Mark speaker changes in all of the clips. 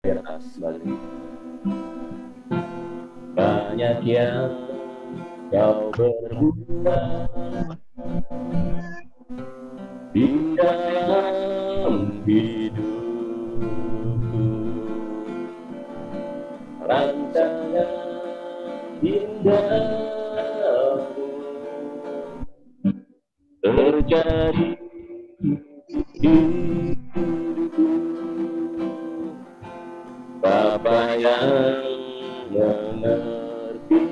Speaker 1: atas balik. Banyak yang kau berbuat di dalam hidupku, rancangan indahmu terjadi di hidupku. Bapa yang mengerti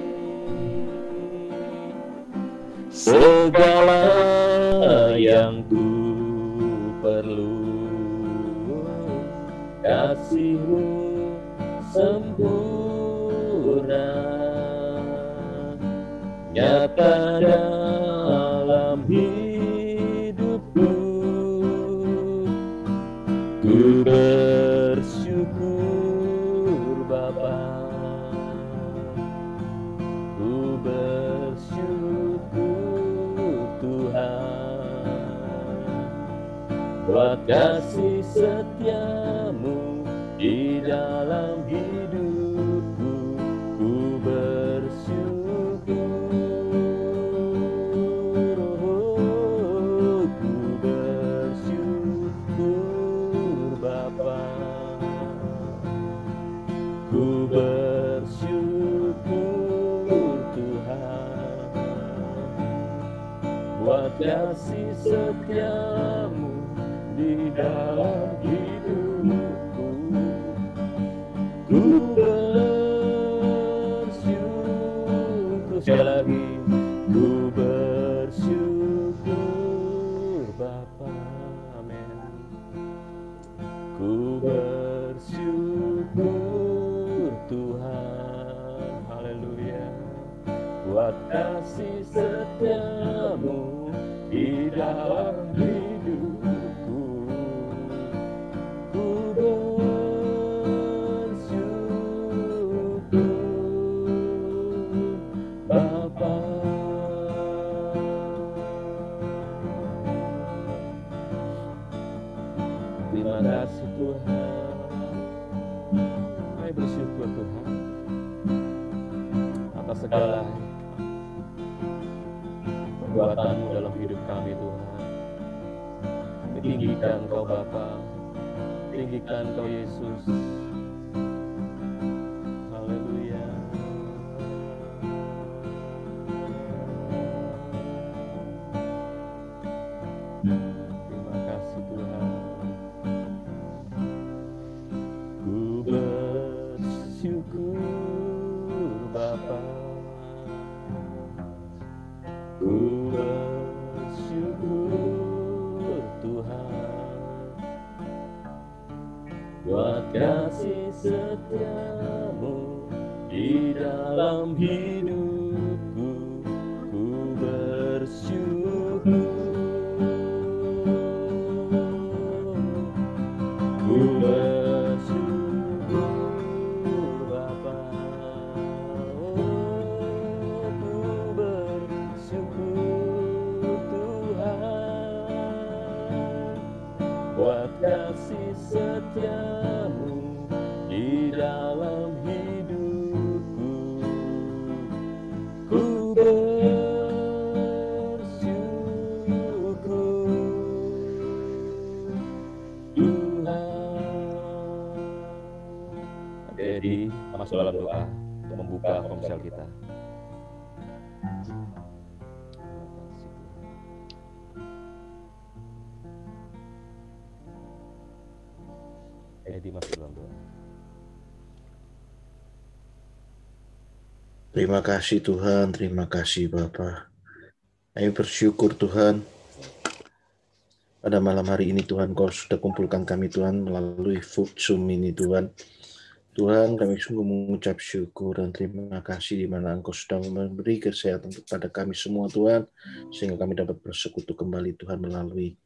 Speaker 1: segala yang ku perlu, kasih-Mu sempurna nyata dalam hidupku. Ku bersyukur Bapa, ku bersyukur Tuhan, buat kasih setia-Mu di dalam hidupku. Ku bersyukur, ku bersyukur Bapa, ku bersyukur Tuhan, buat kasih setia-Mu di dalam hidupku. Ku bersyukur, sekali lagi, ku bersyukur Bapa, amin. Ku bersyukur Tuhan, haleluya, buat kasih setia-Mu di dalam hidupku. Ku bersyukur Bapa. Terima kasih Tuhan. Kami bersyukur Tuhan atas segala perbuatan-Mu dalam hidup kami Tuhan. Kami tinggikan Kau Bapa, tinggikan Kau Yesus. Haleluya. Terima kasih Tuhan. Ku bersyukur Bapa, ku bersyukur Tuhan, buat kasih setia-Mu di dalam hidupku. Ku bersyukur, ku bersyukur Bapa, ku bersyukur Tuhan, buat kasih setia-Mu di dalam hidupku. Ku bersyukur Tuhan. Jadi masuk dalam doa untuk membuka ponsel kita. Jadi masuk dalam doa.
Speaker 2: Terima kasih Tuhan, terima kasih Bapa. Kami bersyukur Tuhan, pada malam hari ini Tuhan, Kau sudah kumpulkan kami Tuhan melalui Zoom ini Tuhan. Tuhan, kami sungguh mengucap syukur dan terima kasih di mana Engkau sudah memberi kesehatan kepada kami semua Tuhan, sehingga kami dapat bersekutu kembali Tuhan melalui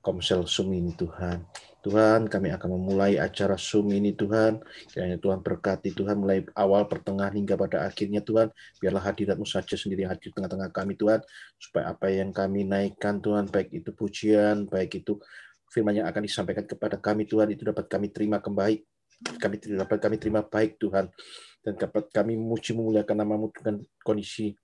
Speaker 2: Komsel Zoom ini Tuhan. Tuhan, kami akan memulai acara Zoom ini Tuhan. Kiranya Tuhan berkati Tuhan mulai awal, pertengahan hingga pada akhirnya Tuhan. Biarlah hadirat-Mu saja sendiri yang hadir di tengah-tengah kami Tuhan. Supaya apa yang kami naikkan Tuhan, baik itu pujian, baik itu firman yang akan disampaikan kepada kami Tuhan, itu dapat kami terima kembali dapat kami terima baik Tuhan, dan dapat kami memuji memuliakan nama-Mu dengan kondisi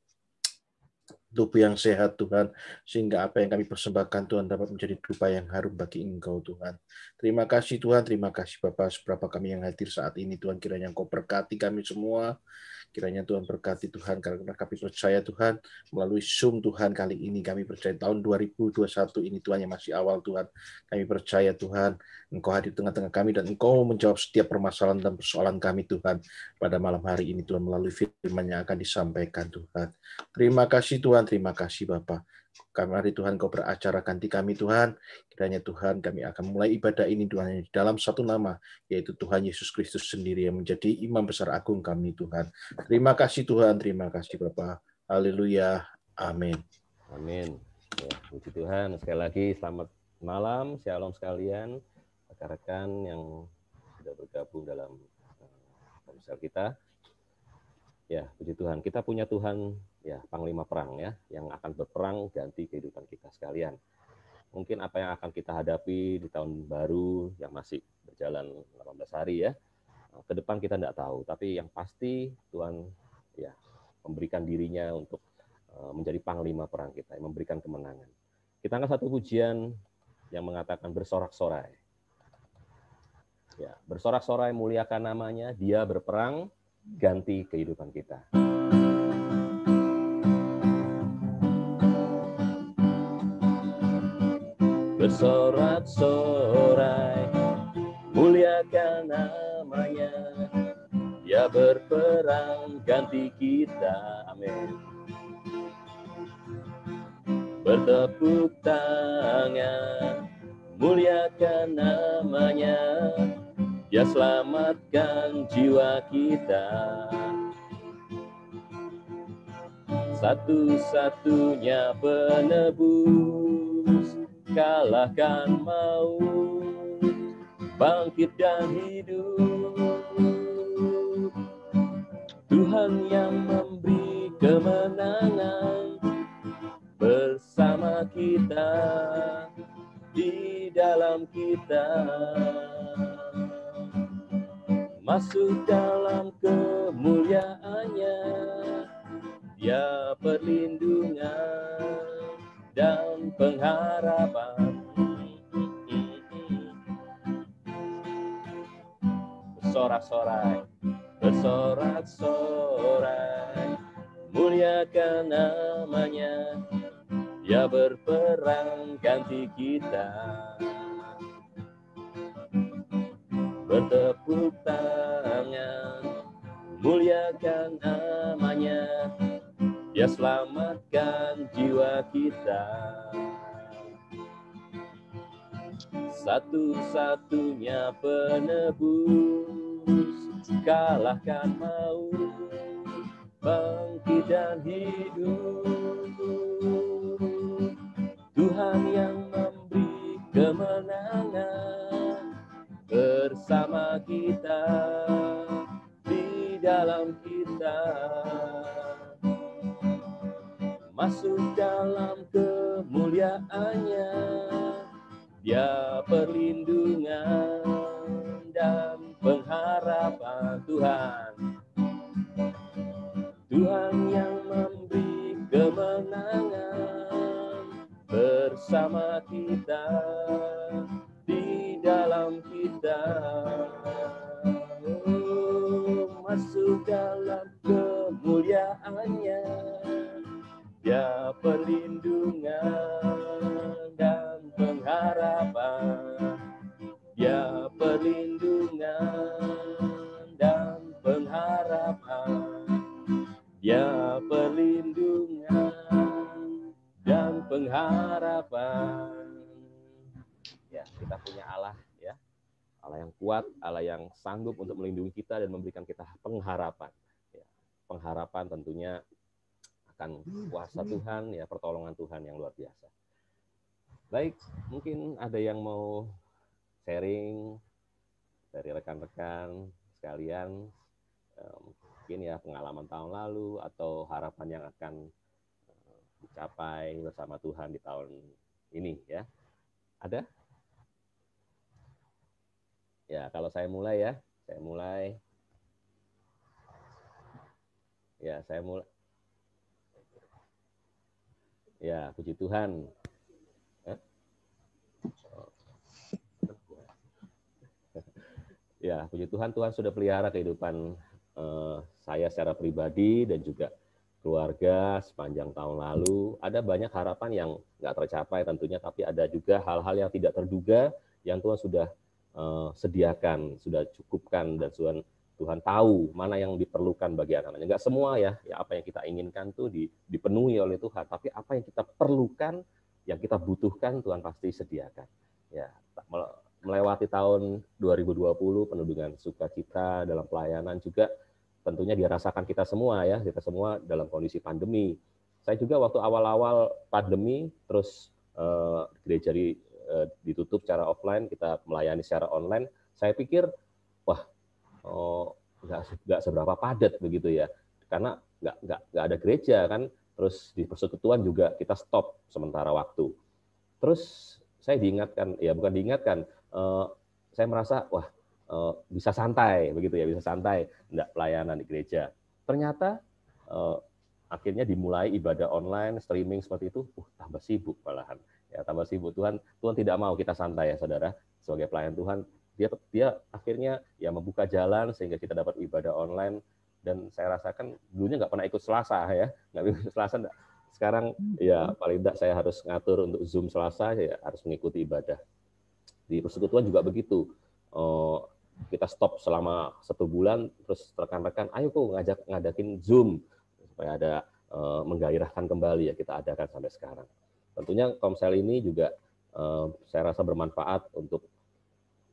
Speaker 2: tubuh yang sehat Tuhan, sehingga apa yang kami persembahkan Tuhan dapat menjadi dupa yang harum bagi Engkau Tuhan. Terima kasih Tuhan, terima kasih Bapa, seberapa kami yang hadir saat ini Tuhan, kiranya Engkau berkati kami semua. Kiranya Tuhan berkati Tuhan, karena kami percaya Tuhan, melalui Zoom Tuhan kali ini kami percaya tahun 2021 ini Tuhan yang masih awal Tuhan. Kami percaya Tuhan, Engkau hadir tengah-tengah kami dan Engkau menjawab setiap permasalahan dan persoalan kami Tuhan. Pada malam hari ini Tuhan, melalui firman yang akan disampaikan Tuhan. Terima kasih Tuhan, terima kasih Bapa. Mari Tuhan Kau beracara ganti kami Tuhan. Kiranya Tuhan kami akan mulai ibadah ini Tuhan dalam satu nama, yaitu Tuhan Yesus Kristus sendiri yang menjadi imam besar agung kami Tuhan. Terima kasih Tuhan, terima kasih Bapa. Haleluya. Amin.
Speaker 1: Amin. Ya, puji Tuhan. Sekali lagi selamat malam, shalom sekalian, rekan-rekan yang sudah bergabung dalam ponsel kita. Ya, puji Tuhan. Kita punya Tuhan, ya, Panglima Perang ya, yang akan berperang ganti kehidupan kita sekalian. Mungkin apa yang akan kita hadapi di tahun baru yang masih berjalan 18 hari ya, ke depan kita tidak tahu. Tapi yang pasti Tuhan ya memberikan dirinya untuk menjadi Panglima Perang kita, yang memberikan kemenangan. Kita angkat satu pujian yang mengatakan bersorak-sorai. Ya, bersorak-sorai muliakan namanya, Dia berperang ganti kehidupan kita. Bersorak-sorai muliakan namanya, Dia berperang ganti kita. Amin. Bertepuk tangan muliakan namanya, Dia selamatkan jiwa kita. Satu-satunya penebus, kalahkan maut, bangkit dan hidup. Tuhan yang memberi kemenangan bersama kita, di dalam kita. Masuk dalam kemuliaannya, Dia perlindungan dan pengharapan. Bersorak-sorai, bersorak-sorai, muliakan namanya, Dia berperang ganti kita. Bertepuk tangan muliakan namanya, Dia selamatkan jiwa kita. Satu-satunya penebus, kalahkan maut, bangkit dan hidup. Tuhan yang memberi kemenangan bersama kita, di dalam kita. Masuk dalam kemuliaannya, Dia perlindungan dan pengharapan. Tuhan yang memberi kemenangan bersama kita, di dalam kita. Masuk dalam kemuliaannya, Dia perlindungan dan pengharapan. Dia perlindungan dan pengharapan. Dia perlindungan dan pengharapan. Ya, kita punya Allah ya. Allah yang kuat, Allah yang sanggup untuk melindungi kita dan memberikan kita pengharapan. Ya, pengharapan tentunya akan kuasa Tuhan, ya, pertolongan Tuhan yang luar biasa. Baik, mungkin ada yang mau sharing dari rekan-rekan sekalian, mungkin ya pengalaman tahun lalu atau harapan yang akan dicapai bersama Tuhan di tahun ini ya. Ada? Ya, kalau saya mulai ya, Saya mulai. Ya, saya mulai. Ya, puji Tuhan. Ya, puji Tuhan, Tuhan sudah pelihara kehidupan saya secara pribadi dan juga keluarga sepanjang tahun lalu. Ada banyak harapan yang nggak tercapai tentunya, tapi ada juga hal-hal yang tidak terduga yang Tuhan sudah sediakan, sudah cukupkan, dan Tuhan tahu mana yang diperlukan bagi anak-anaknya. Nggak semua ya apa yang kita inginkan tuh dipenuhi oleh Tuhan, tapi apa yang kita perlukan, yang kita butuhkan, Tuhan pasti sediakan. Ya, melewati tahun 2020 penuh dengan sukacita dalam pelayanan juga tentunya dirasakan kita semua ya, kita semua dalam kondisi pandemi. Saya juga waktu awal-awal pandemi terus gereja ditutup secara offline, kita melayani secara online. Saya pikir wah nggak seberapa padat begitu ya, karena nggak ada gereja kan. Terus di persekutuan juga kita stop sementara waktu. Terus saya diingatkan, ya bukan diingatkan, saya merasa wah bisa santai begitu ya, bisa santai enggak pelayanan di gereja. Ternyata akhirnya dimulai ibadah online, streaming seperti itu, tambah sibuk malahan. Ya, tambah sibuk. Tuhan tidak mau kita santai ya saudara. Sebagai pelayan Tuhan, dia akhirnya ya membuka jalan sehingga kita dapat ibadah online. Dan saya rasakan dulunya nggak pernah ikut Selasa ya, nggak ikut Selasa. Sekarang ya paling tidak saya harus ngatur untuk Zoom Selasa, ya harus mengikuti ibadah. Di persekutuan juga begitu. Kita stop selama 1 bulan, terus rekan-rekan, ayo kok ngadakin Zoom supaya ada menggairahkan kembali ya, kita adakan sampai sekarang. Tentunya Komsel ini juga saya rasa bermanfaat untuk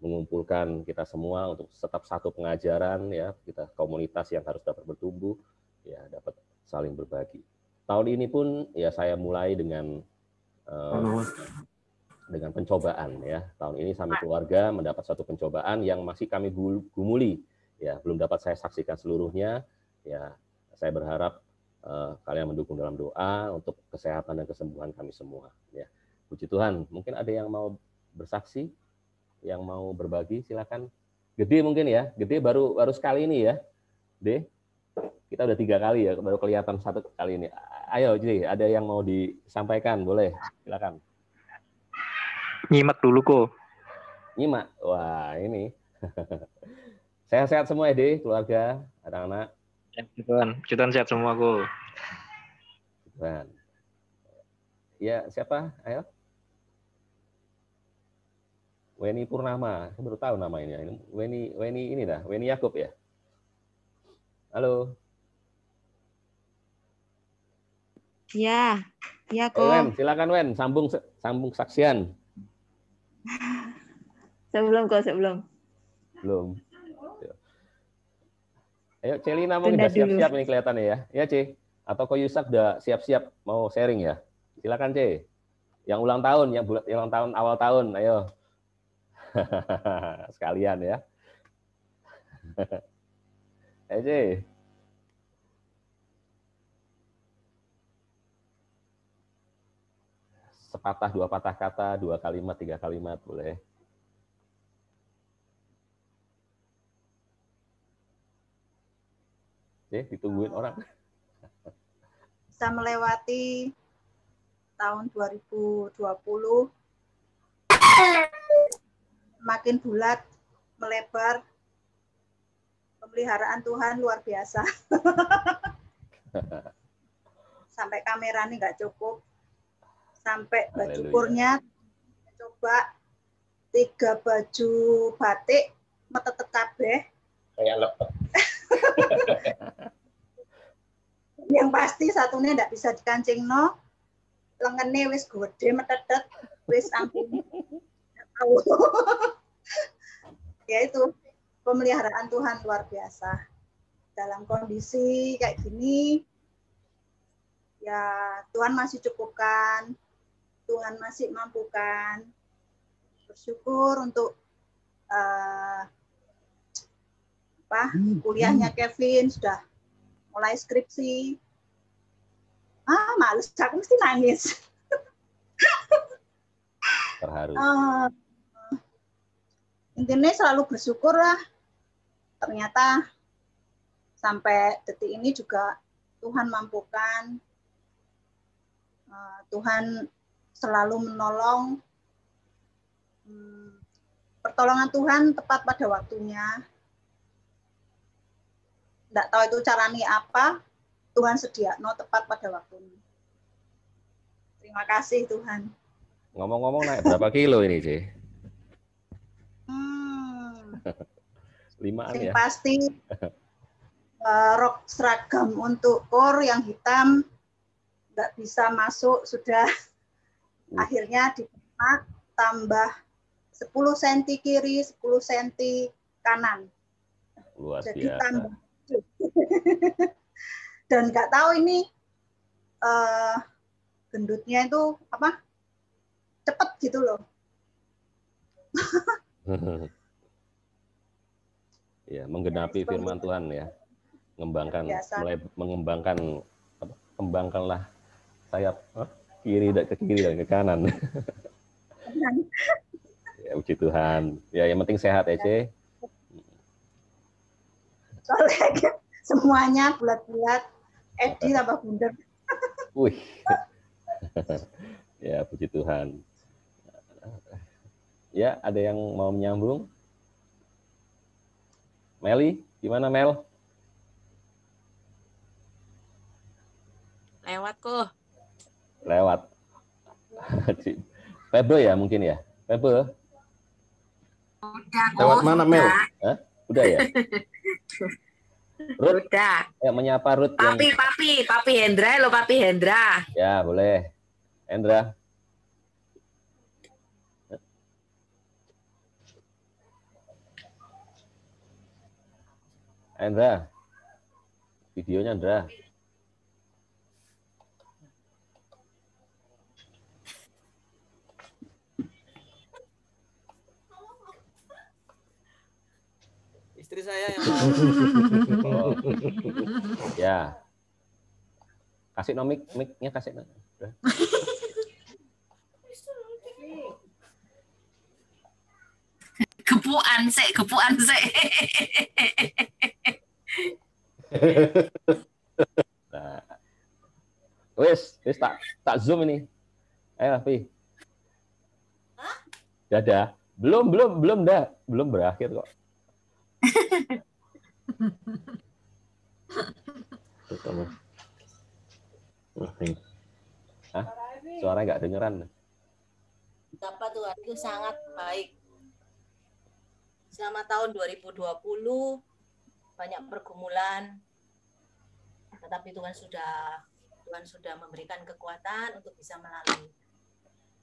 Speaker 1: mengumpulkan kita semua untuk tetap satu pengajaran ya, kita komunitas yang harus dapat bertumbuh ya, dapat saling berbagi. Tahun ini pun ya saya mulai dengan pencobaan ya. Tahun ini kami keluarga mendapat satu pencobaan yang masih kami gumuli ya, belum dapat saya saksikan seluruhnya ya. Saya berharap kalian mendukung dalam doa untuk kesehatan dan kesembuhan kami semua ya. Puji Tuhan. Mungkin ada yang mau bersaksi, yang mau berbagi, silakan. Gede mungkin ya, Gede baru sekali ini ya. De, kita udah 3 kali ya, baru kelihatan 1 kali ini. Ayo, jadi ada yang mau disampaikan, boleh, silakan.
Speaker 3: Nyimak dulu kok.
Speaker 1: Nyimak, wah ini. Sehat-sehat semua ya, De, keluarga, anak-anak.
Speaker 3: Tuhan sehat semua kok.
Speaker 1: Tuhan. Ya, siapa? Ayo. Weni Purnama, saya baru tahu nama ini. Weni ini dah, Weni Yakub ya. Halo.
Speaker 4: Ya kok.
Speaker 1: Wen, silakan Wen, sambung saksian.
Speaker 4: Sebelum.
Speaker 1: Belum. Ayo, Celina mungkin udah siap-siap ini kelihatannya ya. Ya, C. Atau Ko Yusak udah siap-siap mau sharing ya. Silakan, C. Yang ulang tahun, yang ulang tahun awal tahun, ayo. Sekalian ya. Ayo, C. Sepatah, 2 patah kata, 2 kalimat, 3 kalimat, boleh. Ditungguin orang.
Speaker 5: Bisa melewati tahun 2020 makin bulat, melebar. Pemeliharaan Tuhan luar biasa. Sampai kamera ini nggak cukup. Sampai baju kurnya coba 3 baju batik metetet kabeh.
Speaker 2: Kayak lepet.
Speaker 5: Yang pasti satunya tidak bisa dikancing no, lengene wis gede metetet, wis ampun. Ya itu pemeliharaan Tuhan luar biasa. Dalam kondisi kayak gini, ya Tuhan masih cukupkan, Tuhan masih mampukan. Bersyukur untuk kuliahnya Kevin sudah mulai skripsi. Males, aku mesti nangis.
Speaker 1: Terharu.
Speaker 5: Intinya selalu bersyukur lah. ternyata sampai detik ini juga Tuhan mampukan. Tuhan selalu menolong. Pertolongan Tuhan tepat pada waktunya. Tidak tahu itu caranya apa, Tuhan sediakno tepat pada waktunya. Terima kasih Tuhan.
Speaker 1: Ngomong-ngomong naik berapa kilo ini, C? 5-an
Speaker 5: Yang
Speaker 1: ya?
Speaker 5: pasti rok seragam untuk kor yang hitam nggak bisa masuk, sudah akhirnya dipakai tambah 10 cm kiri, 10 cm kanan.
Speaker 1: Luar
Speaker 5: Jadi
Speaker 1: biasa.
Speaker 5: tambah. Dan nggak tahu ini gendutnya itu apa cepet gitu loh.
Speaker 1: Ya, menggenapi firman Tuhan ya. Kembangkanlah sayap kiri dan ke kiri dan ke kanan. Ya, puji Tuhan. Ya, yang penting sehat ya, C.
Speaker 5: Soalnya semuanya bulat-bulat, Edi tambah bundar.
Speaker 1: Wih. Ya, puji Tuhan. Ya, ada yang mau menyambung? Meli, gimana Mel?
Speaker 6: Lewat kok.
Speaker 1: Lewat. Febe ya mungkin ya? Febe?
Speaker 6: Udah kok.
Speaker 2: Lewat mana, Mel?
Speaker 1: Hah? Udah ya? Ruth?
Speaker 6: Udah.
Speaker 1: Ya, menyapa Ruth yang...
Speaker 6: Papi Hendra, lo Papi Hendra.
Speaker 1: Ya, boleh. Hendra. Hendra. Videonya Hendra.
Speaker 7: Istri saya yang mau.
Speaker 1: Oh. Ya. Kasih mic-nya kasih.
Speaker 6: Gepuan sih.
Speaker 1: Nah. Wis tak zoom ini. Ayo, Pi. Dadah. Belum dah. Belum berakhir kok. Hah? Suaranya nggak dengeran.
Speaker 6: Betapa Tuhan itu sangat baik. Selama tahun 2020 banyak pergumulan, tetapi Tuhan sudah memberikan kekuatan untuk bisa melalui.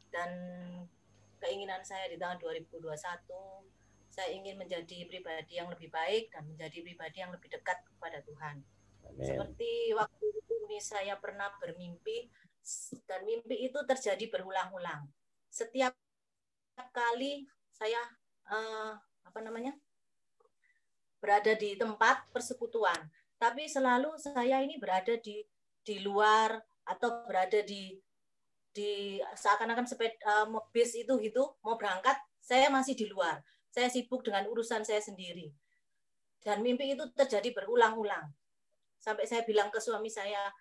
Speaker 6: Dan keinginan saya di tahun 2021, saya ingin menjadi pribadi yang lebih baik dan menjadi pribadi yang lebih dekat kepada Tuhan. Amen. Seperti waktu itu saya pernah bermimpi, dan mimpi itu terjadi berulang-ulang. Setiap kali saya berada di tempat persekutuan, tapi selalu saya ini berada di luar atau berada di seakan-akan bis itu gitu mau berangkat, saya masih di luar. Saya sibuk dengan urusan saya sendiri. Dan mimpi itu terjadi berulang-ulang. Sampai saya bilang ke suami saya,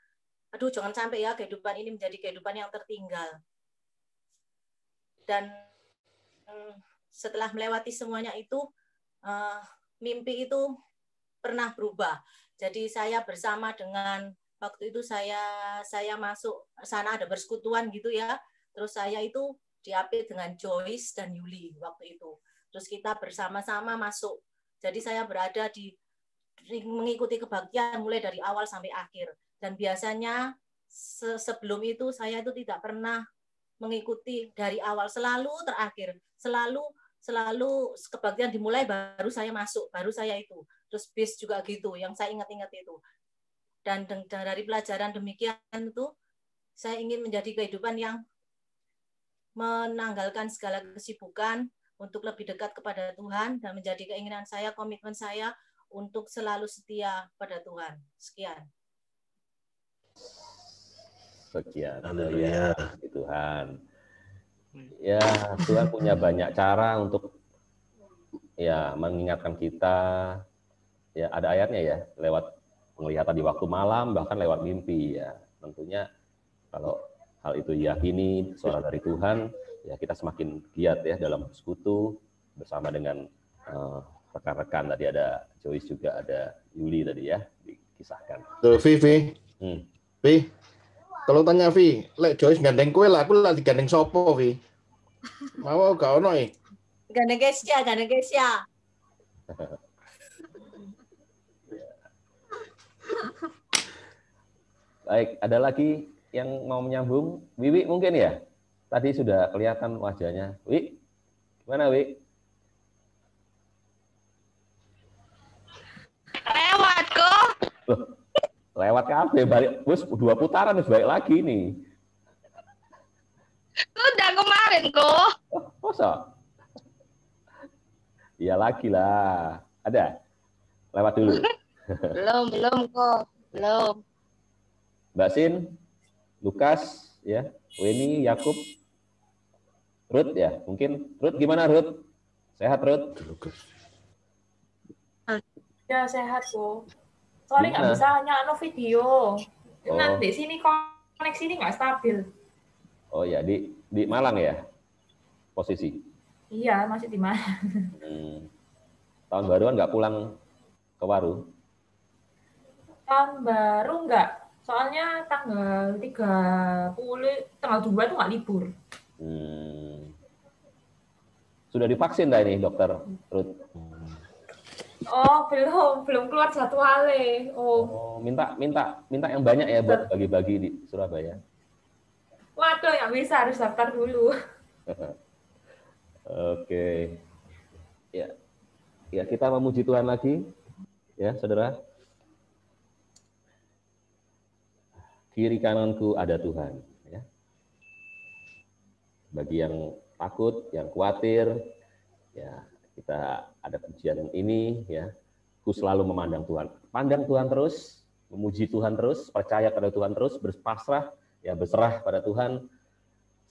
Speaker 6: aduh jangan sampai ya kehidupan ini menjadi kehidupan yang tertinggal. Dan setelah melewati semuanya itu, mimpi itu pernah berubah. Jadi saya bersama dengan, waktu itu saya masuk sana ada persekutuan gitu ya. Terus saya itu diapit dengan Joyce dan Yuli waktu itu. Terus kita bersama-sama masuk. Jadi saya berada mengikuti kebaktian mulai dari awal sampai akhir. Dan biasanya sebelum itu saya itu tidak pernah mengikuti dari awal, selalu terakhir. Selalu kebaktian dimulai baru saya masuk, baru saya itu. Terus bis juga gitu, yang saya ingat-ingat itu. Dan dari pelajaran demikian itu, saya ingin menjadi kehidupan yang menanggalkan segala kesibukan untuk lebih dekat kepada Tuhan, dan menjadi keinginan saya, komitmen saya untuk selalu setia pada Tuhan. Sekian.
Speaker 1: Haleluya, Tuhan. Ya, Tuhan punya banyak cara untuk ya mengingatkan kita ya ada ayatnya ya, lewat penglihatan di waktu malam, bahkan lewat mimpi ya. Tentunya kalau hal itu diyakini suara dari Tuhan, ya kita semakin giat ya dalam bersekutu bersama dengan rekan-rekan. Tadi ada Joyce juga, ada Yuli tadi ya dikisahkan.
Speaker 2: Tuh, Vi. Kalau tanya Vi, lek Joyce gandeng kue lah, aku lagi gandeng sopo Vi. Mau gak ono
Speaker 6: Gandeng Kesia.
Speaker 1: Baik, ada lagi yang mau menyambung? Wiwi mungkin ya? Tadi sudah kelihatan wajahnya. Wi, gimana Wi?
Speaker 4: Lewat kok.
Speaker 1: Loh, lewat kafe, balik, bus 2 putaran terus balik lagi nih.
Speaker 4: Udah kemarin kok.
Speaker 1: Oh, masa? Iya lagi lah. Ada? Lewat dulu.
Speaker 4: Belum kok. Belum.
Speaker 1: Mbak Sin, Lukas, ya, Weni, Yakub, Ruth ya, mungkin. Ruth gimana Ruth? Sehat Ruth?
Speaker 8: Ya sehat kok. Soalnya nggak
Speaker 1: Gimana?
Speaker 8: bisa hanya video.
Speaker 1: Oh.
Speaker 8: Nanti sini koneksi ini nggak stabil.
Speaker 1: Oh ya, di Malang ya? Posisi?
Speaker 8: Iya, masih di mana?
Speaker 1: Tahun baruan nggak pulang ke Waru?
Speaker 8: Tahun baru nggak. Soalnya tanggal 30, tanggal 2 itu nggak libur.
Speaker 1: Sudah divaksin dah ini dokter Ruth?
Speaker 8: Oh, belum keluar jadwalnya.
Speaker 1: Oh, minta yang banyak ya buat bagi-bagi di Surabaya.
Speaker 8: Waduh, nggak bisa, harus daftar dulu.
Speaker 1: Oke. Ya, kita memuji Tuhan lagi. Ya, saudara. Kiri kananku ada Tuhan. Ya. Bagi yang takut, yang khawatir, ya kita ada pujian ini, ya. Ku selalu memandang Tuhan. Pandang Tuhan terus, memuji Tuhan terus, percaya pada Tuhan terus, berpasrah, ya berserah pada Tuhan,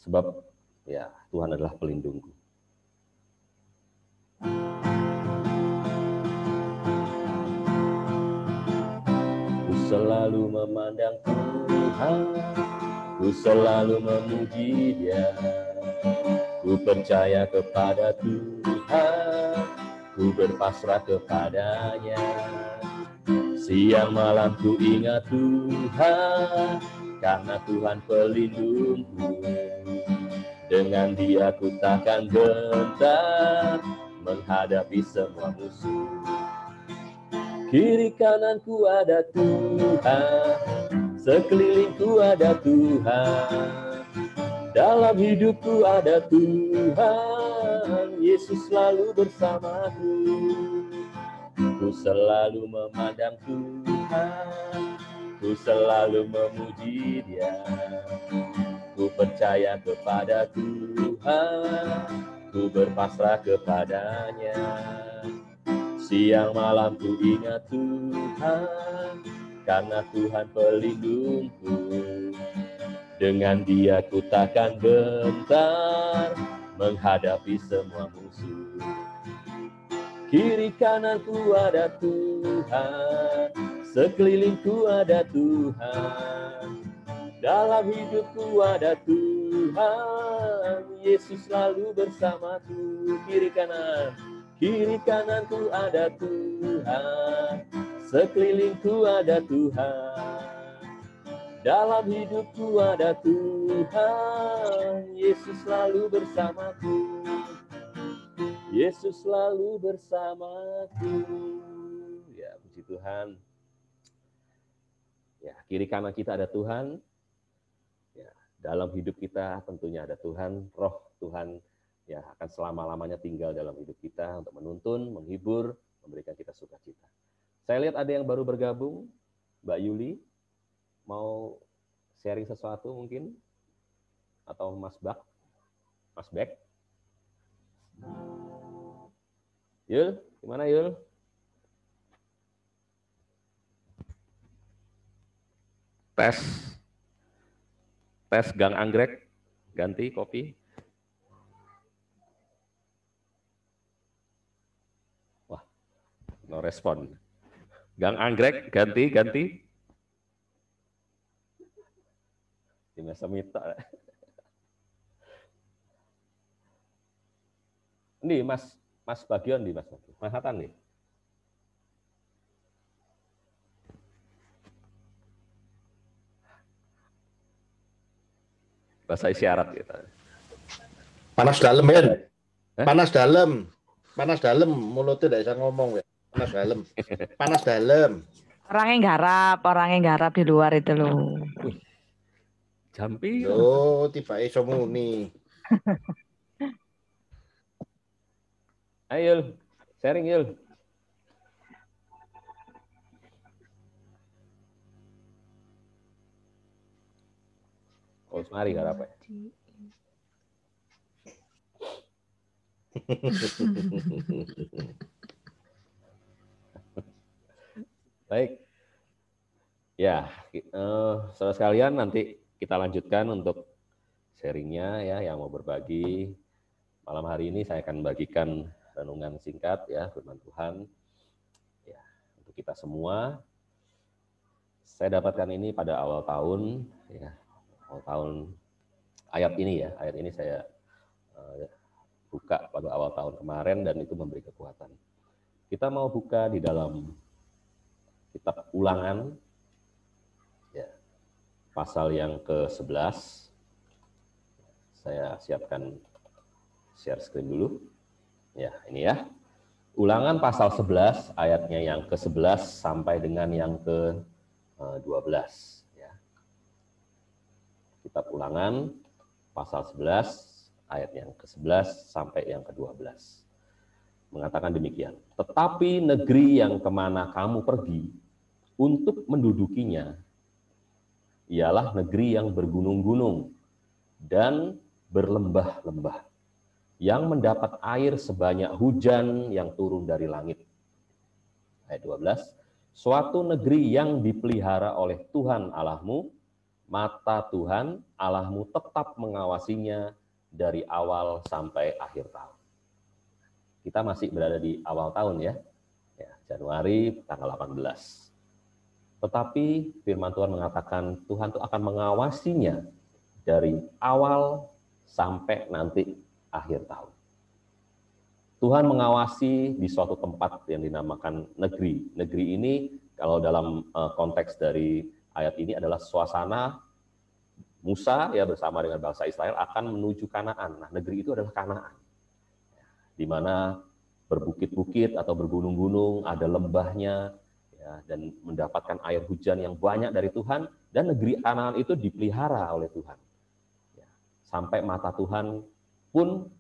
Speaker 1: sebab ya Tuhan adalah pelindungku. Ku selalu memandang Tuhan, ku selalu memuji Dia, ku percaya kepada Tuhan, ku berpasrah kepadanya. Siang malam ku ingat Tuhan, karena Tuhan pelindungku. Dengan Dia ku takkan gentar menghadapi semua musuh. Kiri kananku ada Tuhan, sekelilingku ada Tuhan, dalam hidupku ada Tuhan, Yesus selalu bersamaku. Ku selalu memandang Tuhan, ku selalu memuji Dia, ku percaya kepada Tuhan, ku berpasrah kepadanya. Siang malam ku ingat Tuhan, karena Tuhan pelindungku. Dengan Dia ku takkan gentar menghadapi semua musuh. Kiri kananku ada Tuhan, sekelilingku ada Tuhan, dalam hidupku ada Tuhan, Yesus selalu bersamaku. Kiri kananku ada Tuhan, sekelilingku ada Tuhan, dalam hidupku ada Tuhan, Yesus selalu bersamaku. Yesus selalu bersamaku. Ya, puji Tuhan. Ya, kiri kanan kita ada Tuhan. Ya, dalam hidup kita tentunya ada Tuhan, Roh Tuhan ya akan selama-lamanya tinggal dalam hidup kita untuk menuntun, menghibur, memberikan kita sukacita. Saya lihat ada yang baru bergabung, Mbak Yuli, mau sharing sesuatu mungkin? Atau Mas Bak? Mas Bek? Yul, gimana Yul? Tes gang anggrek, ganti kopi. Wah, no respon. Gang Anggrek ganti. Di masa mita. Ini Mas Bagion di Mas Hatan nih. Bahasa isyarat kita.
Speaker 2: Panas dalam ya. Panas dalam mulutnya tidak bisa ngomong ya. Panas dalam.
Speaker 9: Orangnya garap di luar itu loh.
Speaker 1: Jampi.
Speaker 2: Oh, tiba iso muni.
Speaker 1: Ayo, sharing Yul. Oh, mari garap ya. Baik. Ya, saudara sekalian, nanti kita lanjutkan untuk sharingnya ya, yang mau berbagi. Malam hari ini saya akan bagikan renungan singkat ya, firman Tuhan ya, untuk kita semua. Saya dapatkan ini pada awal tahun ya, awal tahun ayat ini saya buka pada awal tahun kemarin dan itu memberi kekuatan. Kita mau buka di dalam kitab Ulangan ya, pasal yang ke-11. Saya siapkan share screen dulu. Ya, ini ya. Ulangan pasal 11 ayatnya yang ke-11 sampai dengan yang ke-12 ya. Kitab Ulangan pasal 11 ayat yang ke-11 sampai yang ke-12. Mengatakan demikian. Tetapi negeri yang kemana kamu pergi untuk mendudukinya ialah negeri yang bergunung-gunung dan berlembah-lembah, yang mendapat air sebanyak hujan yang turun dari langit. Ayat 12. Suatu negeri yang dipelihara oleh Tuhan Allahmu, mata Tuhan Allahmu tetap mengawasinya dari awal sampai akhir tahun. Kita masih berada di awal tahun ya, Januari tanggal 18. Tetapi firman Tuhan mengatakan Tuhan itu akan mengawasinya dari awal sampai nanti akhir tahun. Tuhan mengawasi di suatu tempat yang dinamakan negeri. Negeri ini kalau dalam konteks dari ayat ini adalah suasana Musa ya bersama dengan bangsa Israel akan menuju Kanaan. Nah, negeri itu adalah Kanaan, di mana berbukit-bukit atau bergunung-gunung, ada lembahnya, ya, dan mendapatkan air hujan yang banyak dari Tuhan, dan negeri Kanaan itu dipelihara oleh Tuhan. Ya, sampai mata Tuhan pun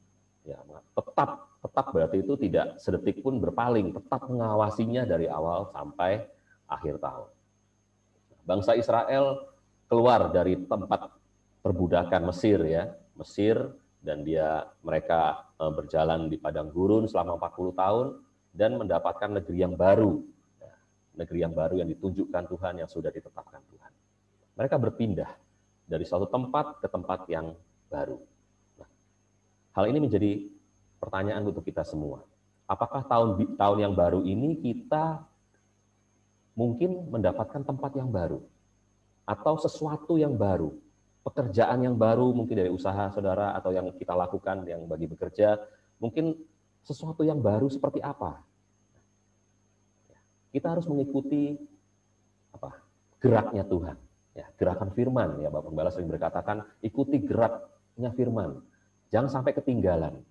Speaker 1: ya, tetap berarti itu tidak sedetik pun berpaling, tetap mengawasinya dari awal sampai akhir tahun. Bangsa Israel keluar dari tempat perbudakan Mesir ya, Mesir, dan mereka berjalan di padang gurun selama 40 tahun dan mendapatkan negeri yang baru. Negeri yang baru yang ditunjukkan Tuhan, yang sudah ditetapkan Tuhan. Mereka berpindah dari suatu tempat ke tempat yang baru. Nah, hal ini menjadi pertanyaan untuk kita semua. Apakah tahun yang baru ini kita mungkin mendapatkan tempat yang baru? Atau sesuatu yang baru? Pekerjaan yang baru mungkin dari usaha saudara atau yang kita lakukan yang bagi bekerja, mungkin sesuatu yang baru seperti apa? Kita harus mengikuti geraknya Tuhan, ya, gerakan firman ya. Bapak Gembala sering berkatakan ikuti geraknya firman, jangan sampai ketinggalan.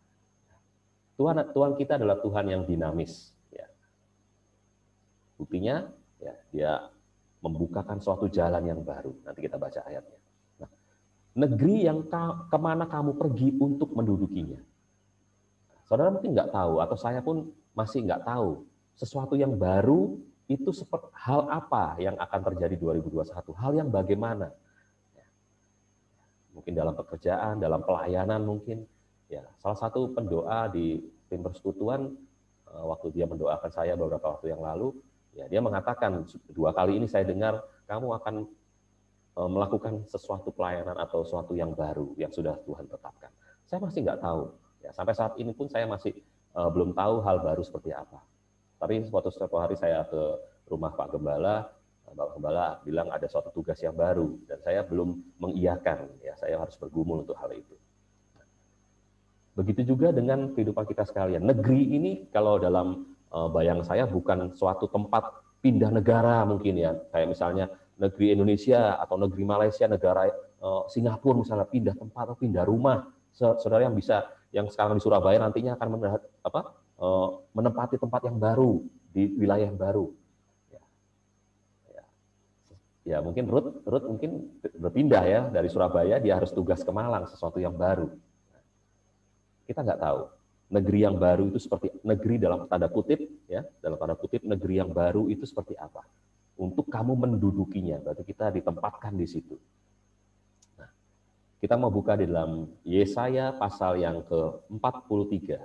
Speaker 1: Tuhan kita adalah Tuhan yang dinamis, ya. Buktinya ya, dia membukakan suatu jalan yang baru. Nanti kita baca ayatnya. Negeri yang kemana kamu pergi untuk mendudukinya. Saudara mungkin nggak tahu, atau saya pun masih nggak tahu, sesuatu yang baru itu seperti hal apa yang akan terjadi 2021, hal yang bagaimana. Mungkin dalam pekerjaan, dalam pelayanan mungkin. Ya, salah satu pendoa di tim persekutuan, waktu dia mendoakan saya beberapa waktu yang lalu, ya, dia mengatakan 2 kali ini saya dengar, kamu akan melakukan sesuatu pelayanan atau sesuatu yang baru yang sudah Tuhan tetapkan. Saya masih nggak tahu. Ya, sampai saat ini pun saya masih belum tahu hal baru seperti apa. Tapi suatu hari saya ke rumah Pak Gembala, Bapak Gembala bilang ada suatu tugas yang baru, dan saya belum mengiyakan, ya saya harus bergumul untuk hal itu. Begitu juga dengan kehidupan kita sekalian. Negeri ini kalau dalam bayang saya bukan suatu tempat pindah negara mungkin ya, kayak misalnya negeri Indonesia atau negeri Malaysia, negara Singapura misalnya pindah tempat atau pindah rumah. Saudara yang bisa, yang sekarang di Surabaya nantinya akan menempati tempat yang baru di wilayah yang baru. Ya mungkin Ruth mungkin berpindah ya dari Surabaya, dia harus tugas ke Malang, sesuatu yang baru. Kita nggak tahu negeri yang baru itu seperti, negeri dalam tanda kutip ya, dalam tanda kutip negeri yang baru itu seperti apa. Untuk kamu mendudukinya, berarti kita ditempatkan di situ. Nah, kita mau buka di dalam Yesaya pasal yang ke-43.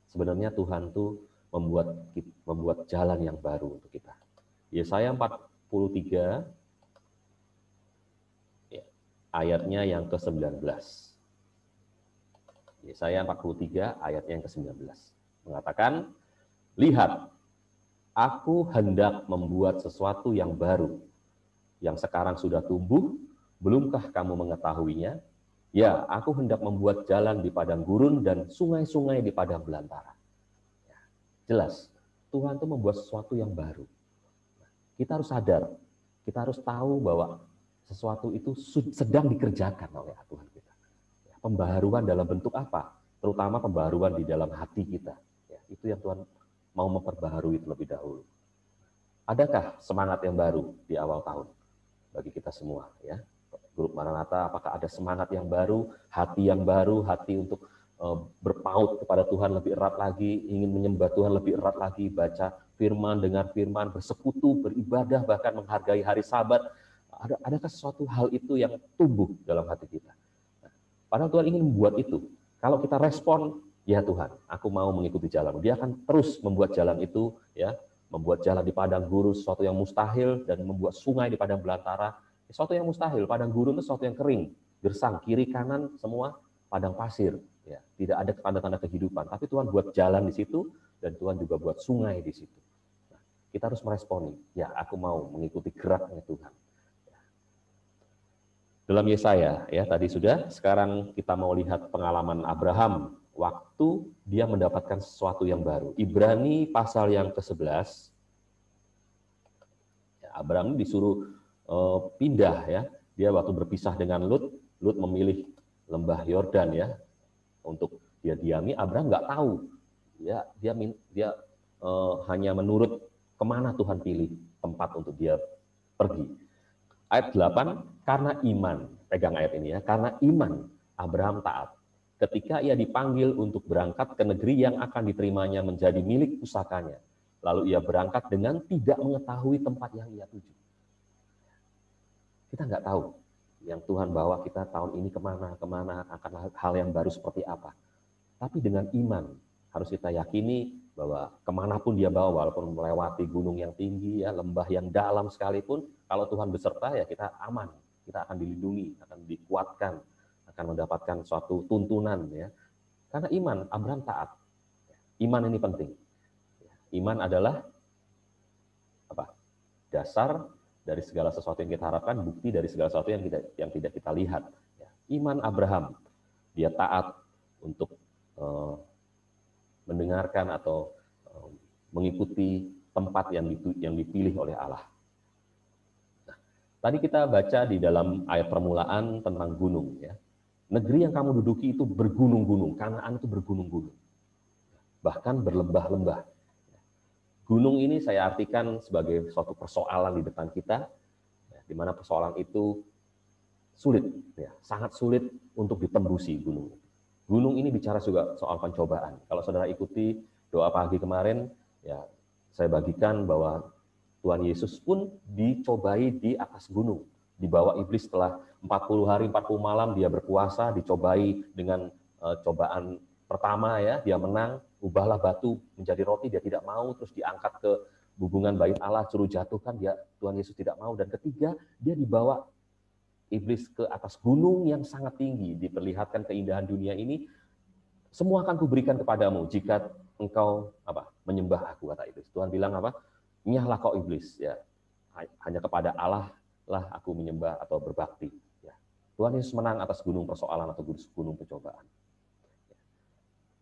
Speaker 1: Sebenarnya Tuhan tuh membuat jalan yang baru untuk kita. Yesaya 43 ya, ayatnya yang ke-19. Yesaya 43 ayatnya yang ke-19 mengatakan, lihat, aku hendak membuat sesuatu yang baru, yang sekarang sudah tumbuh, belumkah kamu mengetahuinya? Ya, aku hendak membuat jalan di padang gurun dan sungai-sungai di padang belantara. Ya, jelas, Tuhan itu membuat sesuatu yang baru. Kita harus sadar, kita harus tahu bahwa sesuatu itu sedang dikerjakan oleh Tuhan kita. Pembaharuan dalam bentuk apa? Terutama pembaharuan di dalam hati kita. Ya, itu yang Tuhan mau memperbaharui terlebih dahulu. Adakah semangat yang baru di awal tahun bagi kita semua? Ya, Grup Maranatha, apakah ada semangat yang baru, hati yang baru, hati untuk berpaut kepada Tuhan lebih erat lagi, ingin menyembah Tuhan lebih erat lagi, baca firman, dengar firman, bersekutu, beribadah, bahkan menghargai hari Sabat? Adakah sesuatu hal itu yang tumbuh dalam hati kita? Padahal Tuhan ingin membuat itu. Kalau kita respon, ya Tuhan, aku mau mengikuti jalan. Dia akan terus membuat jalan itu, ya, membuat jalan di padang gurun, sesuatu yang mustahil, dan membuat sungai di padang belantara, sesuatu yang mustahil. Padang gurun itu sesuatu yang kering, gersang, kiri kanan semua padang pasir, ya, tidak ada tanda-tanda kehidupan. Tapi Tuhan buat jalan di situ, dan Tuhan juga buat sungai di situ. Nah, kita harus meresponi, ya, aku mau mengikuti geraknya Tuhan. Dalam Yesaya, ya tadi sudah, sekarang kita mau lihat pengalaman Abraham waktu dia mendapatkan sesuatu yang baru. Ibrani pasal yang ke-11, ya, Abraham disuruh pindah ya, dia waktu berpisah dengan Lut memilih lembah Yordan ya, untuk dia diami. Abraham nggak tahu, ya dia hanya menurut kemana Tuhan pilih tempat untuk dia pergi. Ayat 8, karena iman, pegang ayat ini ya, karena iman Abraham taat. Ketika ia dipanggil untuk berangkat ke negeri yang akan diterimanya menjadi milik pusakanya. Lalu ia berangkat dengan tidak mengetahui tempat yang ia tuju. Kita nggak tahu yang Tuhan bawa kita tahun ini kemana, akan hal yang baru seperti apa. Tapi dengan iman harus kita yakini bahwa kemanapun dia bawa, walaupun melewati gunung yang tinggi, ya, lembah yang dalam sekalipun, kalau Tuhan beserta ya kita aman, kita akan dilindungi, akan dikuatkan, akan mendapatkan suatu tuntunan ya. Karena iman, Abraham taat. Iman ini penting. Iman adalah apa? Dasar dari segala sesuatu yang kita harapkan, bukti dari segala sesuatu yang tidak kita lihat. Iman Abraham, dia taat untuk mendengarkan atau mengikuti tempat yang dipilih oleh Allah. Nah, tadi kita baca di dalam ayat permulaan tentang gunung ya. Negeri yang kamu duduki itu bergunung-gunung, Kanaan itu bergunung-gunung. Bahkan berlembah-lembah. Gunung ini saya artikan sebagai suatu persoalan di depan kita, ya, di mana persoalan itu sulit, ya, sangat sulit untuk ditembusi gunung. Gunung ini bicara juga soal pencobaan. Kalau saudara ikuti doa pagi kemarin, ya saya bagikan bahwa Tuhan Yesus pun dicobai di atas gunung. Dibawa iblis setelah 40 hari, 40 malam dia berpuasa, dicobai dengan cobaan pertama ya, dia menang, ubahlah batu menjadi roti, dia tidak mau, terus diangkat ke hubungan bait Allah, suruh jatuhkan, Tuhan Yesus tidak mau. Dan ketiga, dia dibawa iblis ke atas gunung yang sangat tinggi, diperlihatkan keindahan dunia ini, semua akan kuberikan kepadamu jika engkau menyembah aku, kata iblis. Tuhan bilang apa? Nyahlah kau iblis, ya. Hanya kepada Allah lah aku menyembah atau berbakti. Ya. Tuhan Yesus menang atas gunung persoalan atau gunung pencobaan.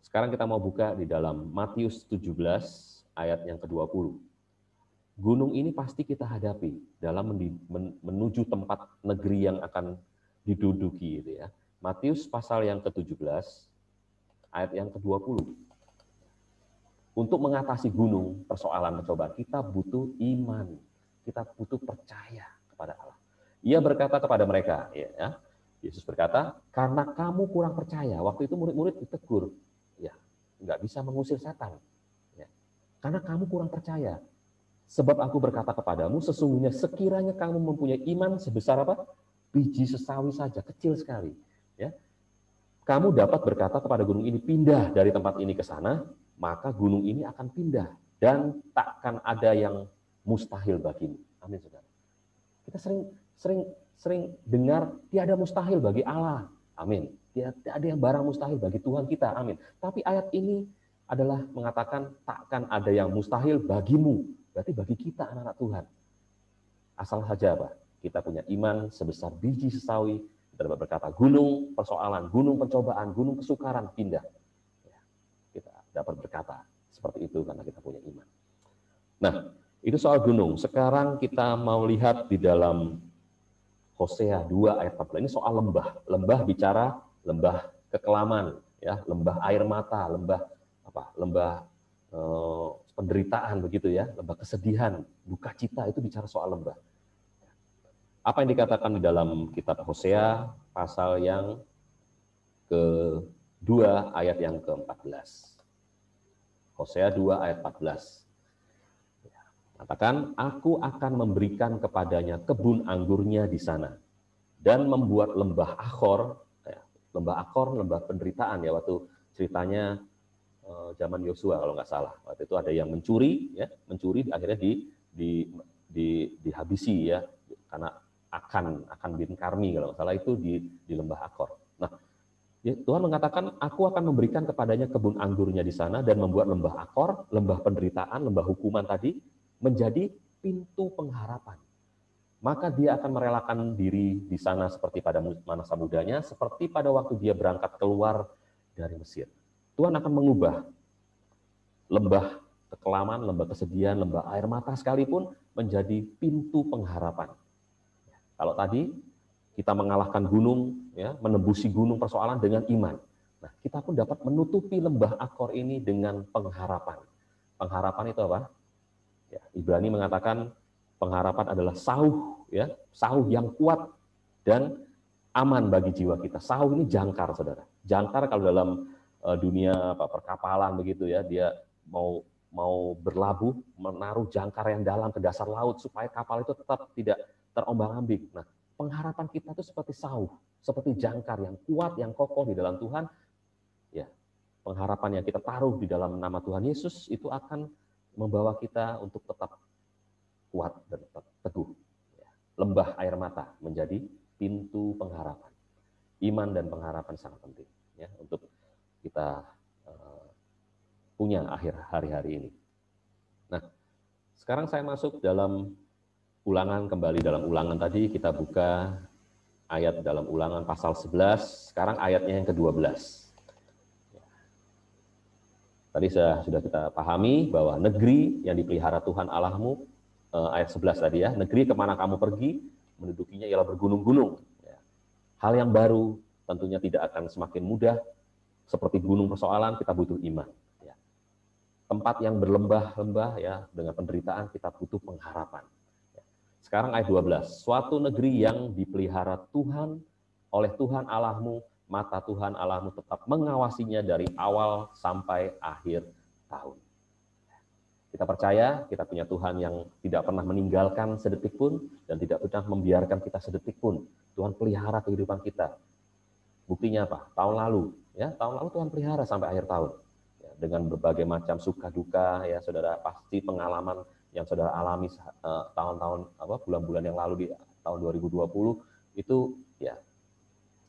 Speaker 1: Sekarang kita mau buka di dalam Matius 17 ayat yang ke-20. Gunung ini pasti kita hadapi dalam menuju tempat negeri yang akan diduduki, gitu ya. Matius pasal yang ke-17 ayat yang ke-20. Untuk mengatasi gunung persoalan pencobaan, kita butuh iman, kita butuh percaya kepada Allah. Ia berkata kepada mereka, ya, Yesus berkata, karena kamu kurang percaya. Waktu itu murid-murid ditegur, ya, nggak bisa mengusir setan, ya, karena kamu kurang percaya. Sebab aku berkata kepadamu, sesungguhnya sekiranya kamu mempunyai iman sebesar apa? Biji sesawi saja, kecil sekali. Ya, kamu dapat berkata kepada gunung ini, pindah dari tempat ini ke sana, maka gunung ini akan pindah dan takkan ada yang mustahil bagimu. Amin, saudara. Kita sering dengar tiada mustahil bagi Allah. Amin. Tidak ada yang barang mustahil bagi Tuhan kita. Amin. Tapi ayat ini adalah mengatakan takkan ada yang mustahil bagimu. Berarti bagi kita anak-anak Tuhan. Asal saja apa? Kita punya iman sebesar biji sesawi. Kita dapat berkata gunung persoalan, gunung pencobaan, gunung kesukaran pindah. Ya, kita dapat berkata seperti itu karena kita punya iman. Nah, itu soal gunung. Sekarang kita mau lihat di dalam Hosea 2 ayat 14. Ini soal lembah. Lembah bicara lembah kekelaman, ya, lembah air mata, lembah apa? Lembah penderitaan begitu ya, lembah kesedihan, duka cita, itu bicara soal lembah. Apa yang dikatakan di dalam kitab Hosea pasal yang ke-2 ayat yang ke-14. Hosea 2 ayat 14. Katakan, aku akan memberikan kepadanya kebun anggurnya di sana dan membuat lembah Akhor, ya, lembah penderitaan ya, waktu ceritanya zaman Yosua kalau nggak salah. Waktu itu ada yang mencuri, ya, akhirnya dihabisi ya, karena akan bin Karmi kalau nggak salah itu di lembah Akhor. Nah, ya, Tuhan mengatakan, aku akan memberikan kepadanya kebun anggurnya di sana dan membuat lembah Akhor, lembah penderitaan, lembah hukuman tadi, menjadi pintu pengharapan. Maka dia akan merelakan diri di sana seperti pada masa mudanya, seperti pada waktu dia berangkat keluar dari Mesir. Tuhan akan mengubah lembah kekelaman, lembah kesedihan, lembah air mata sekalipun menjadi pintu pengharapan. Kalau tadi kita mengalahkan gunung, ya, menembusi gunung persoalan dengan iman. Nah, kita pun dapat menutupi lembah Akhor ini dengan pengharapan. Pengharapan itu apa? Ya, Ibrani mengatakan pengharapan adalah sauh, ya, sauh yang kuat dan aman bagi jiwa kita. Sauh ini jangkar, saudara. Jangkar kalau dalam dunia perkapalan begitu ya, dia mau berlabuh, menaruh jangkar yang dalam ke dasar laut supaya kapal itu tetap tidak terombang-ambing. Nah, pengharapan kita itu seperti sauh, seperti jangkar yang kuat, yang kokoh di dalam Tuhan. Ya, pengharapan yang kita taruh di dalam nama Tuhan Yesus itu akan membawa kita untuk tetap kuat dan tetap teguh. Ya, lembah air mata menjadi pintu pengharapan. Iman dan pengharapan sangat penting ya untuk kita punya akhir hari-hari ini. Nah, sekarang saya masuk dalam Ulangan, kembali dalam Ulangan tadi kita buka ayat dalam Ulangan pasal 11, sekarang ayatnya yang ke-12. Tadi sudah kita pahami bahwa negeri yang dipelihara Tuhan Allahmu, ayat 11 tadi ya, negeri kemana kamu pergi, mendudukinya ialah bergunung-gunung. Hal yang baru tentunya tidak akan semakin mudah, seperti gunung persoalan, kita butuh iman. Ya. Tempat yang berlembah-lembah ya, dengan penderitaan, kita butuh pengharapan. Ya. Sekarang ayat 12, suatu negeri yang dipelihara Tuhan, oleh Tuhan Allahmu, mata Tuhan Allahmu tetap mengawasinya dari awal sampai akhir tahun. Kita percaya, kita punya Tuhan yang tidak pernah meninggalkan sedetik pun, dan tidak pernah membiarkan kita sedetik pun. Tuhan pelihara kehidupan kita. Buktinya apa? Tahun lalu, ya, tahun lalu Tuhan pelihara sampai akhir tahun. Ya, dengan berbagai macam suka duka, ya, saudara pasti pengalaman yang saudara alami tahun-tahun bulan-bulan yang lalu di tahun 2020 itu, ya,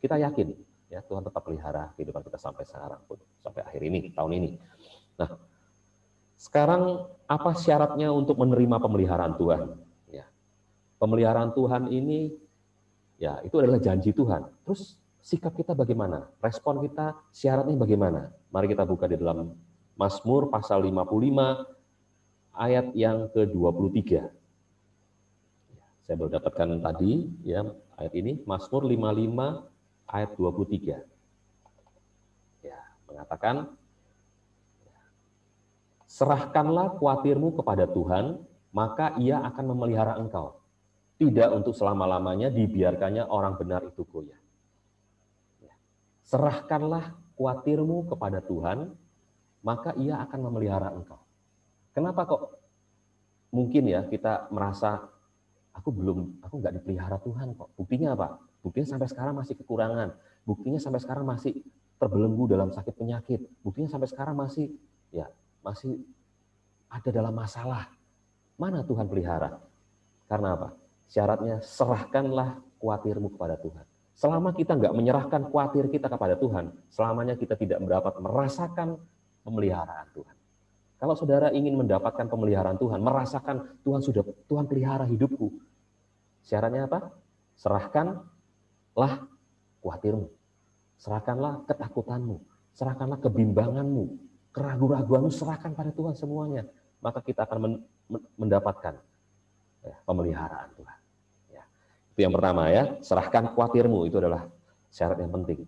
Speaker 1: kita yakin, ya, Tuhan tetap pelihara kehidupan kita sampai sekarang pun, sampai akhir ini, tahun ini. Nah, Sekarang apa syaratnya untuk menerima pemeliharaan Tuhan? Ya. Pemeliharaan Tuhan ini, ya itu adalah janji Tuhan. Terus sikap kita bagaimana? Respon kita, syaratnya bagaimana? Mari kita buka di dalam Mazmur pasal 55 ayat yang ke-23. Saya baru dapatkan tadi ya ayat ini, Mazmur 55 ayat 23. Ya, mengatakan, serahkanlah khawatirmu kepada Tuhan, maka Ia akan memelihara engkau. Tidak untuk selama-lamanya dibiarkannya orang benar itu goyah. Ya. Serahkanlah khawatirmu kepada Tuhan, maka Ia akan memelihara engkau. Kenapa kok mungkin ya kita merasa aku nggak dipelihara Tuhan kok. Buktinya apa? Buktinya sampai sekarang masih kekurangan. Buktinya sampai sekarang masih terbelenggu dalam sakit penyakit. Buktinya sampai sekarang masih ada dalam masalah. Mana Tuhan pelihara? Karena apa? Syaratnya serahkanlah khawatirmu kepada Tuhan. Selama kita nggak menyerahkan khawatir kita kepada Tuhan, selamanya kita tidak merasakan pemeliharaan Tuhan. Kalau saudara ingin mendapatkan pemeliharaan Tuhan, merasakan Tuhan pelihara hidupku, syaratnya apa? Serahkanlah khawatirmu, serahkanlah ketakutanmu, serahkanlah kebimbanganmu, keraguan-raguanmu, serahkan pada Tuhan semuanya. Maka kita akan mendapatkan pemeliharaan Tuhan. Ya. Itu yang pertama ya, serahkan khawatirmu, itu adalah syarat yang penting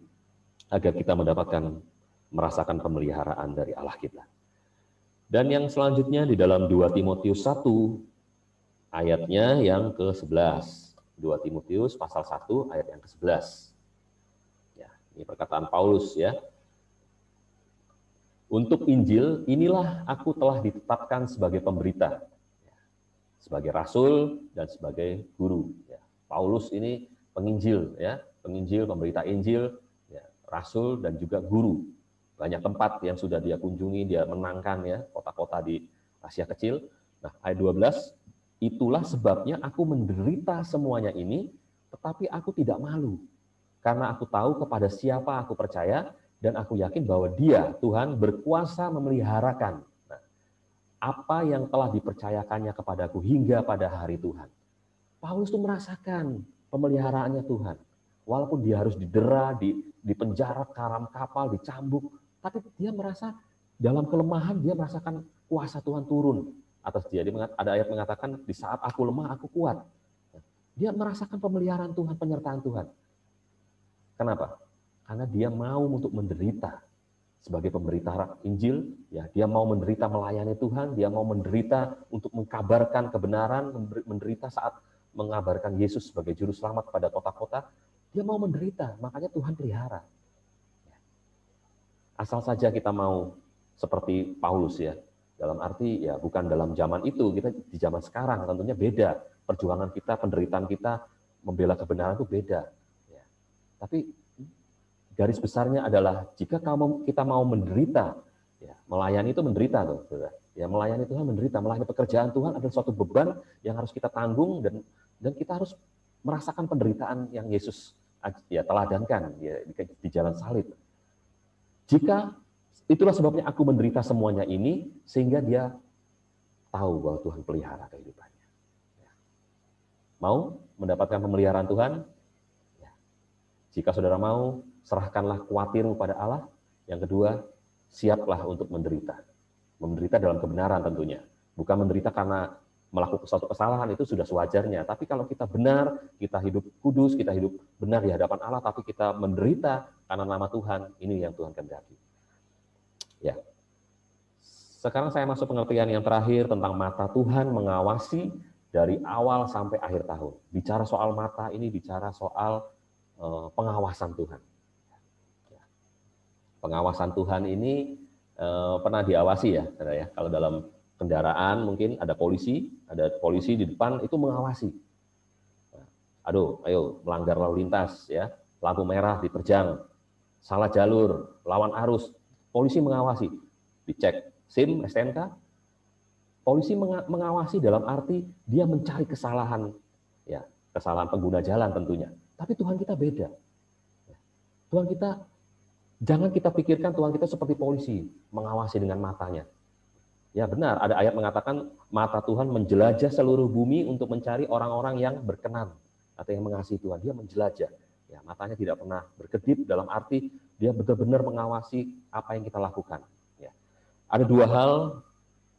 Speaker 1: agar kita merasakan pemeliharaan dari Allah kita. Dan yang selanjutnya di dalam 2 Timotius 1 ayatnya yang ke-11. 2 Timotius pasal 1 ayat yang ke-11. Ya, ini perkataan Paulus ya. Untuk Injil, inilah aku telah ditetapkan sebagai pemberita, sebagai rasul dan sebagai guru. Ya, Paulus ini penginjil, ya, penginjil, pemberita Injil, ya, rasul dan juga guru. Banyak tempat yang sudah dia kunjungi, dia menangkan ya kota-kota di Asia Kecil. Nah, ayat 12, itulah sebabnya aku menderita semuanya ini, tetapi aku tidak malu, karena aku tahu kepada siapa aku percaya, dan aku yakin bahwa Dia, Tuhan, berkuasa memeliharakan apa yang telah dipercayakannya kepadaku hingga pada hari Tuhan. Paulus itu merasakan pemeliharaannya Tuhan. Walaupun dia harus didera, dipenjara, karam kapal, dicambuk, tapi dia merasa dalam kelemahan, dia merasakan kuasa Tuhan turun atas dia. Ada ayat mengatakan, di saat aku lemah, aku kuat. Dia merasakan pemeliharaan Tuhan, penyertaan Tuhan. Kenapa? Karena dia mau untuk menderita sebagai pemberita Injil, ya, dia mau menderita melayani Tuhan, dia mau menderita untuk mengkabarkan kebenaran, menderita saat mengabarkan Yesus sebagai juru selamat kepada kota-kota, dia mau menderita, makanya Tuhan pelihara. Asal saja kita mau seperti Paulus ya, dalam arti ya bukan dalam zaman itu, kita di zaman sekarang tentunya beda, perjuangan kita, penderitaan kita, membela kebenaran itu beda. Ya. Tapi garis besarnya adalah jika kita mau menderita, ya, melayani itu menderita loh, ya, melayani Tuhan menderita, melayani pekerjaan Tuhan adalah suatu beban yang harus kita tanggung dan kita harus merasakan penderitaan yang Yesus ya teladankan ya, di jalan salib. Jika itulah sebabnya aku menderita semuanya ini, sehingga dia tahu bahwa Tuhan pelihara kehidupannya. Ya. Mau mendapatkan pemeliharaan Tuhan? Ya. Jika saudara mau, serahkanlah khawatirmu pada Allah. Yang kedua, siaplah untuk menderita. Menderita dalam kebenaran tentunya. Bukan menderita karena melakukan suatu kesalahan, itu sudah sewajarnya. Tapi kalau kita benar, kita hidup kudus, kita hidup benar di hadapan Allah, tapi kita menderita karena nama Tuhan, ini yang Tuhan kehendaki. Ya. Sekarang saya masuk pengertian yang terakhir tentang mata Tuhan mengawasi dari awal sampai akhir tahun. Bicara soal mata ini, bicara soal pengawasan Tuhan. Pengawasan Tuhan ini pernah diawasi ya, ya. Kalau dalam kendaraan mungkin ada polisi di depan itu mengawasi. Aduh, ayo melanggar lalu lintas ya, lampu merah diterjang, salah jalur, lawan arus, polisi mengawasi, dicek SIM, STNK. Polisi mengawasi dalam arti dia mencari kesalahan, ya, kesalahan pengguna jalan tentunya. Tapi Tuhan kita beda. Tuhan kita, jangan kita pikirkan Tuhan kita seperti polisi, mengawasi dengan matanya. Ya benar, ada ayat mengatakan mata Tuhan menjelajah seluruh bumi untuk mencari orang-orang yang berkenan atau yang mengasihi Tuhan. Dia menjelajah. Ya, matanya tidak pernah berkedip, dalam arti dia benar-benar mengawasi apa yang kita lakukan. Ya. Ada dua hal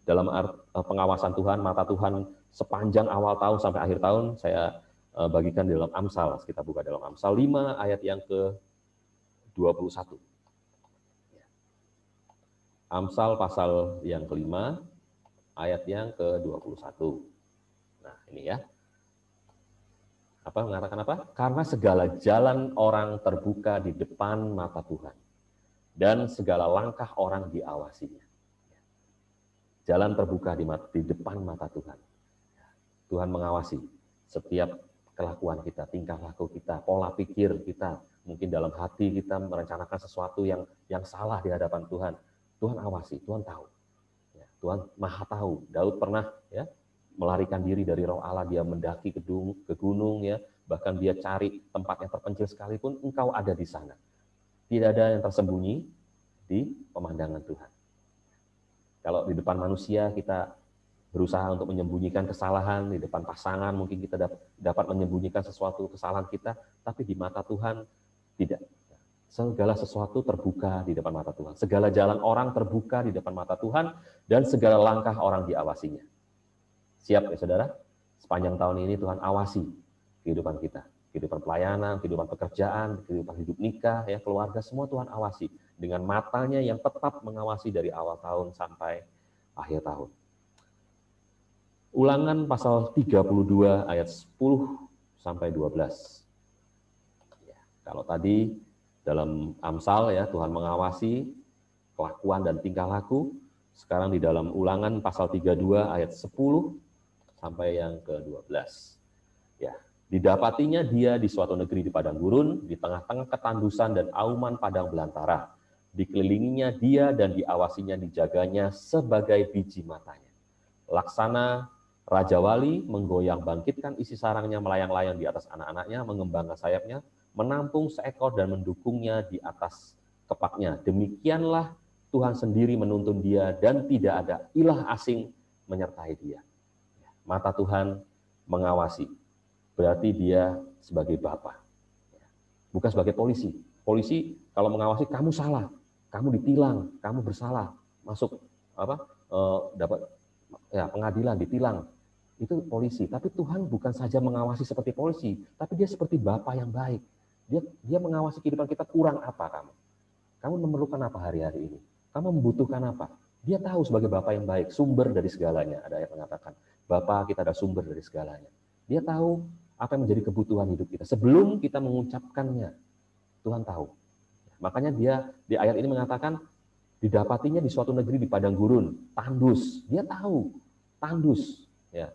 Speaker 1: dalam pengawasan Tuhan, mata Tuhan sepanjang awal tahun sampai akhir tahun, saya bagikan di dalam Amsal. Kita buka dalam Amsal 5 ayat yang ke-21. Amsal pasal yang kelima, ayat yang ke-21. Nah, ini ya. Apa mengatakan apa? Karena segala jalan orang terbuka di depan mata Tuhan, dan segala langkah orang diawasinya. Jalan terbuka di depan mata Tuhan. Tuhan mengawasi setiap kelakuan kita, tingkah laku kita, pola pikir kita, mungkin dalam hati kita merencanakan sesuatu yang salah di hadapan Tuhan. Tuhan awasi, Tuhan tahu. Ya, Tuhan maha tahu. Daud pernah ya melarikan diri dari roh Allah, dia mendaki ke gunung, ya, bahkan dia cari tempat yang terpencil sekalipun, engkau ada di sana. Tidak ada yang tersembunyi di pemandangan Tuhan. Kalau di depan manusia kita berusaha untuk menyembunyikan kesalahan, di depan pasangan mungkin kita dapat menyembunyikan sesuatu kesalahan kita, tapi di mata Tuhan tidak. Segala sesuatu terbuka di depan mata Tuhan. Segala jalan orang terbuka di depan mata Tuhan, dan segala langkah orang diawasinya. Siap ya saudara? Sepanjang tahun ini Tuhan awasi kehidupan kita. Kehidupan pelayanan, kehidupan pekerjaan, kehidupan hidup nikah, ya, keluarga, semua Tuhan awasi. Dengan matanya yang tetap mengawasi dari awal tahun sampai akhir tahun. Ulangan pasal 32 ayat 10 sampai 12. Ya, kalau tadi dalam Amsal ya Tuhan mengawasi kelakuan dan tingkah laku, sekarang di dalam Ulangan pasal 32 ayat 10 sampai yang ke-12. Ya, didapatinya dia di suatu negeri di padang gurun, di tengah-tengah ketandusan dan auman padang belantara. Dikelilinginya dia dan diawasinya, dijaganya sebagai biji matanya. Laksana Raja Wali menggoyang bangkitkan isi sarangnya, melayang-layang di atas anak-anaknya, mengembangkan sayapnya, menampung seekor dan mendukungnya di atas kepaknya. Demikianlah Tuhan sendiri menuntun dia, dan tidak ada ilah asing menyertai dia. Mata Tuhan mengawasi, berarti dia sebagai Bapa, bukan sebagai polisi. Polisi kalau mengawasi, kamu salah, kamu ditilang, kamu bersalah, masuk dapat ya pengadilan, ditilang, itu polisi. Tapi Tuhan bukan saja mengawasi seperti polisi, tapi dia seperti Bapa yang baik. Dia mengawasi kehidupan kita, kurang apa kamu? Kamu memerlukan apa hari-hari ini? Kamu membutuhkan apa? Dia tahu sebagai Bapa yang baik, sumber dari segalanya. Ada yang mengatakan, Bapa kita ada sumber dari segalanya. Dia tahu apa yang menjadi kebutuhan hidup kita. Sebelum kita mengucapkannya, Tuhan tahu. Makanya dia di ayat ini mengatakan, didapatinya di suatu negeri di padang gurun, tandus. Dia tahu, tandus. Ya.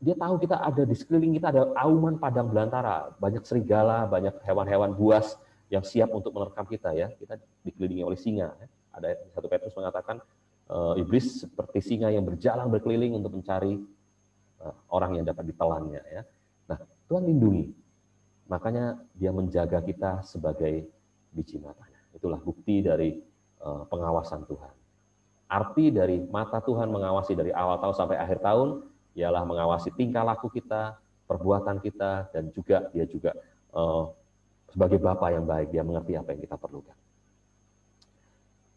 Speaker 1: Dia tahu kita ada di sekeliling kita ada auman padang belantara, banyak serigala, banyak hewan-hewan buas yang siap untuk menerkam kita, ya. Kita dikelilingi oleh singa. Ya. Ada 1 Petrus mengatakan iblis seperti singa yang berjalan berkeliling untuk mencari orang yang dapat ditelannya, ya. Nah, Tuhan lindungi. Makanya dia menjaga kita sebagai biji matanya. Itulah bukti dari pengawasan Tuhan. Arti dari mata Tuhan mengawasi dari awal tahun sampai akhir tahun ialah mengawasi tingkah laku kita, perbuatan kita, dan juga dia juga sebagai Bapa yang baik, dia mengerti apa yang kita perlukan.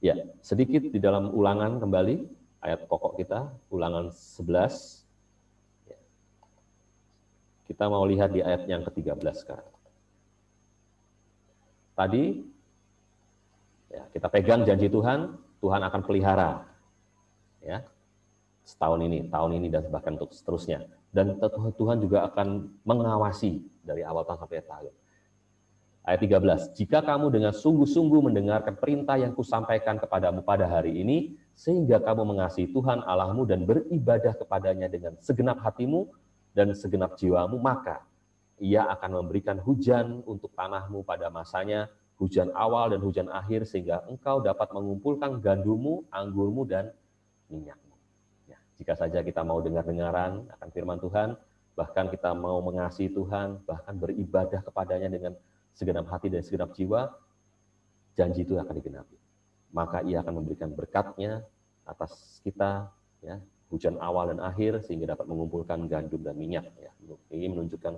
Speaker 1: Ya, sedikit di dalam Ulangan kembali, ayat pokok kita, Ulangan 11. Ya. Kita mau lihat di ayat yang ke-13 sekarang. Tadi, ya, kita pegang janji Tuhan, Tuhan akan pelihara. Ya. Setahun ini, tahun ini, dan bahkan untuk seterusnya. Dan Tuhan juga akan mengawasi dari awal tahun sampai tahun. Ayat 13, jika kamu dengan sungguh-sungguh mendengarkan perintah yang kusampaikan kepadamu pada hari ini, sehingga kamu mengasihi Tuhan Allahmu dan beribadah kepadanya dengan segenap hatimu dan segenap jiwamu, maka Ia akan memberikan hujan untuk tanahmu pada masanya, hujan awal dan hujan akhir, sehingga engkau dapat mengumpulkan gandummu, anggurmu, dan minyakmu. Jika saja kita mau dengar-dengaran akan firman Tuhan, bahkan kita mau mengasihi Tuhan, bahkan beribadah kepadanya dengan segenap hati dan segenap jiwa, janji itu akan digenapi. Maka Ia akan memberikan berkat-Nya atas kita, ya, hujan awal dan akhir sehingga dapat mengumpulkan gandum dan minyak. Ya. Ini menunjukkan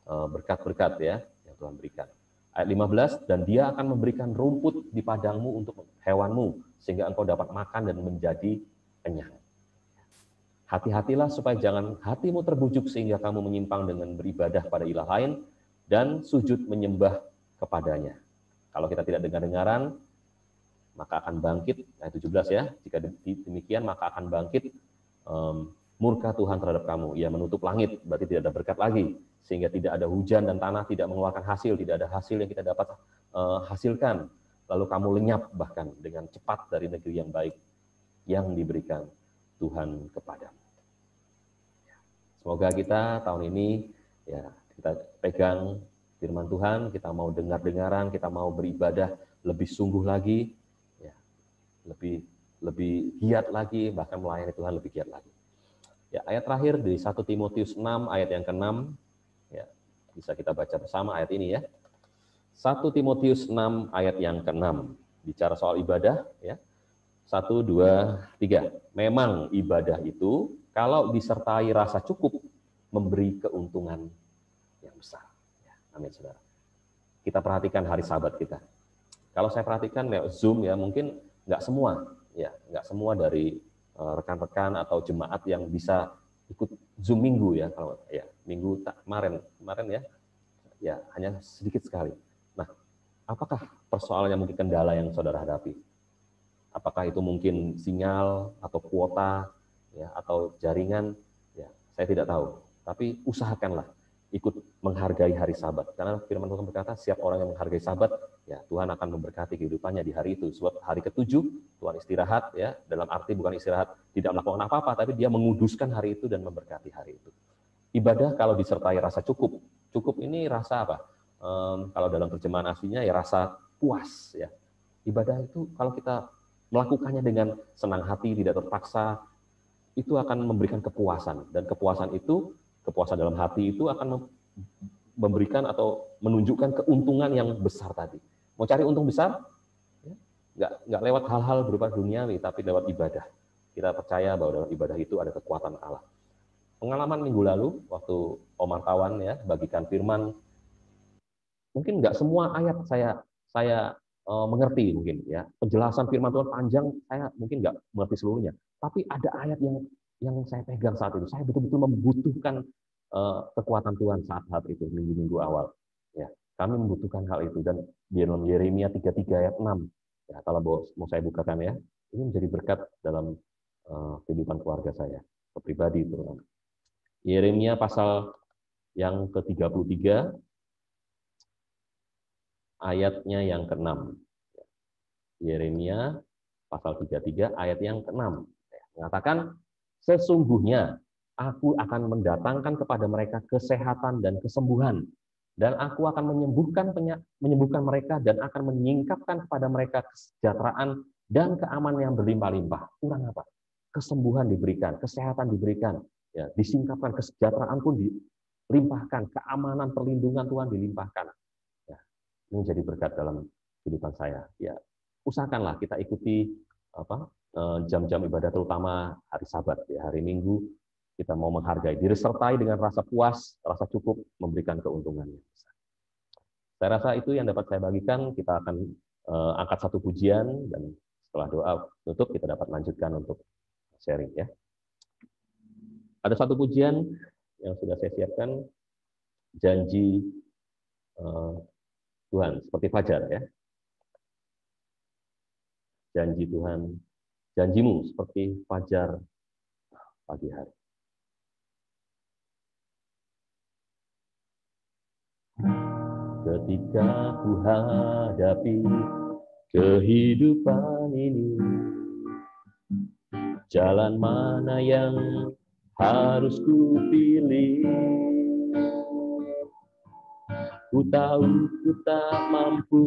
Speaker 1: berkat-berkat ya yang Tuhan berikan. Ayat 15, dan dia akan memberikan rumput di padangmu untuk hewanmu sehingga engkau dapat makan dan menjadi kenyang. Hati-hatilah supaya jangan hatimu terbujuk sehingga kamu menyimpang dengan beribadah pada ilah lain dan sujud menyembah kepadanya. Kalau kita tidak dengar-dengaran, maka akan bangkit, ayat 17 ya, jika demikian maka akan bangkit murka Tuhan terhadap kamu. Ia menutup langit, berarti tidak ada berkat lagi, sehingga tidak ada hujan dan tanah tidak mengeluarkan hasil, tidak ada hasil yang kita dapat hasilkan. Lalu kamu lenyap bahkan dengan cepat dari negeri yang baik yang diberikan Tuhan kepadamu. Semoga kita tahun ini ya kita pegang firman Tuhan, kita mau dengar-dengaran, kita mau beribadah lebih sungguh lagi, ya, lebih giat lagi, bahkan melayani Tuhan lebih giat lagi. Ya, ayat terakhir di 1 Timotius 6 ayat yang ke-6, ya, bisa kita baca bersama ayat ini ya. 1 Timotius 6 ayat yang ke-6 bicara soal ibadah ya. 1, 2, 3. Memang ibadah itu kalau disertai rasa cukup memberi keuntungan yang besar. Ya, amin saudara. Kita perhatikan hari Sabat kita. Kalau saya perhatikan lewat Zoom ya mungkin nggak semua dari rekan-rekan atau jemaat yang bisa ikut Zoom minggu ya. Kalau ya minggu kemarin ya hanya sedikit sekali. Nah, apakah persoalannya mungkin kendala yang saudara hadapi? Apakah itu mungkin sinyal atau kuota ya atau jaringan? Ya, saya tidak tahu. Tapi usahakanlah ikut menghargai hari Sabat. Karena firman Tuhan berkata, setiap orang yang menghargai Sabat, ya Tuhan akan memberkati kehidupannya di hari itu. Sebab hari ke-7 Tuhan istirahat ya, dalam arti bukan istirahat tidak melakukan apa-apa, tapi dia menguduskan hari itu dan memberkati hari itu. Ibadah kalau disertai rasa cukup. Cukup ini rasa apa? Kalau dalam terjemahan aslinya ya rasa puas ya. Ibadah itu kalau kita melakukannya dengan senang hati, tidak terpaksa, itu akan memberikan kepuasan. Dan kepuasan dalam hati itu akan memberikan atau menunjukkan keuntungan yang besar tadi. Mau cari untung besar? Ya, nggak lewat hal-hal berupa duniawi, tapi lewat ibadah. Kita percaya bahwa dalam ibadah itu ada kekuatan Allah. Pengalaman minggu lalu, waktu Om Martawan ya, bagikan firman, mungkin nggak semua ayat saya mengerti mungkin ya, penjelasan firman Tuhan panjang, saya mungkin nggak mengerti seluruhnya. Tapi ada ayat yang saya pegang saat itu. Saya betul-betul membutuhkan kekuatan Tuhan saat itu minggu-minggu awal. Ya, kami membutuhkan hal itu dan di dalam Yeremia 33 ayat 6. Ya, kalau mau saya bukakan ya, ini menjadi berkat dalam kehidupan keluarga saya, pribadi terutama. Yeremia pasal yang ke-33 ayatnya yang ke-6. Yeremia pasal 33 ayat yang ke-6 mengatakan, sesungguhnya aku akan mendatangkan kepada mereka kesehatan dan kesembuhan, dan aku akan menyembuhkan mereka dan akan menyingkapkan kepada mereka kesejahteraan dan keamanan yang berlimpah-limpah. Kurang apa? Kesembuhan diberikan, kesehatan diberikan, ya, disingkapkan, kesejahteraan pun dilimpahkan, keamanan, perlindungan Tuhan dilimpahkan. Ya, ini menjadi berkat dalam kehidupan saya. Ya, usahakanlah kita ikuti jam-jam ibadah, terutama hari Sabat, ya, hari Minggu. Kita mau menghargai, disertai dengan rasa puas, rasa cukup, memberikan keuntungannya. Saya rasa itu yang dapat saya bagikan. Kita akan angkat satu pujian, dan setelah doa tutup, kita dapat lanjutkan untuk sharing. Ya. Ada satu pujian yang sudah saya siapkan, janji Tuhan, seperti fajar. Ya. Janji Tuhan, janjimu seperti fajar pagi hari. Ketika ku hadapi kehidupan ini, jalan mana yang harus ku pilih? Ku tahu ku tak mampu,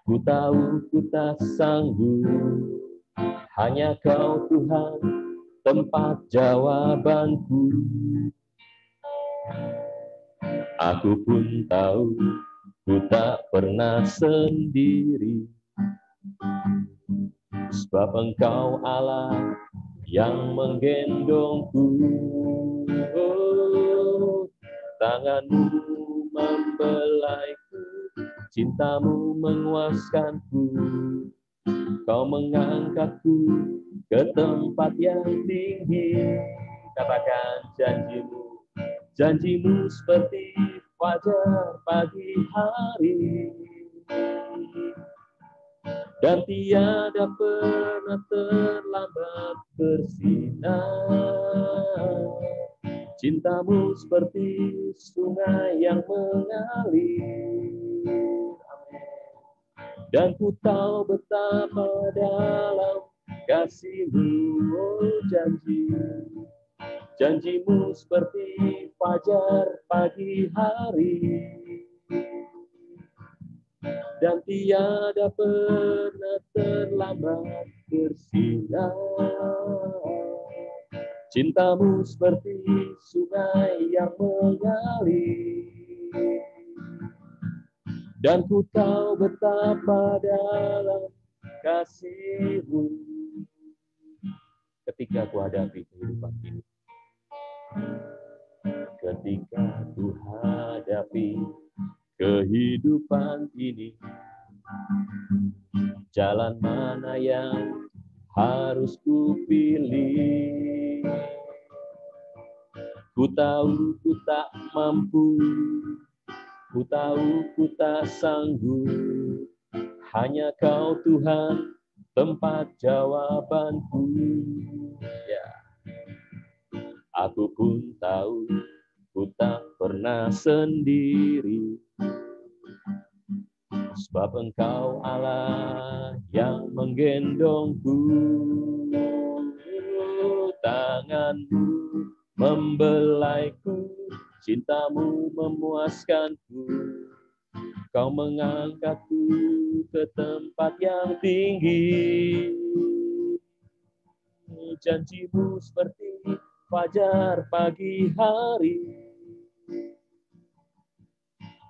Speaker 1: ku tahu ku tak sanggup, hanya Kau Tuhan tempat jawabanku. Aku pun tahu ku tak pernah sendiri. Sebab Engkau Allah yang menggendongku, tanganmu membelaiku, cintamu menguaskanku, kau mengangkatku ke tempat yang tinggi. Katakan janjimu, janjimu seperti fajar pagi hari, dan tiada pernah terlambat bersinar. Cintamu seperti sungai yang mengalir. Dan ku tahu betapa dalam kasih-Mu, oh janji. Janjimu seperti fajar pagi hari, dan tiada pernah terlambat bersinar. Cintamu seperti sungai yang mengalir, dan ku tahu betapa dalam kasih-Mu. Ketika ku hadapi kehidupan ini, ketika ku hadapi kehidupan ini, jalan mana yang harus ku pilih? Ku tahu ku tak mampu, ku tahu ku tak sanggup, hanya Kau Tuhan tempat jawabanku. Ya. Aku pun tahu ku tak pernah sendiri, sebab Engkau Allah yang menggendongku. Tanganmu membelaiku, cintamu memuaskanku, kau mengangkatku ke tempat yang tinggi. Janjimu seperti fajar pagi hari,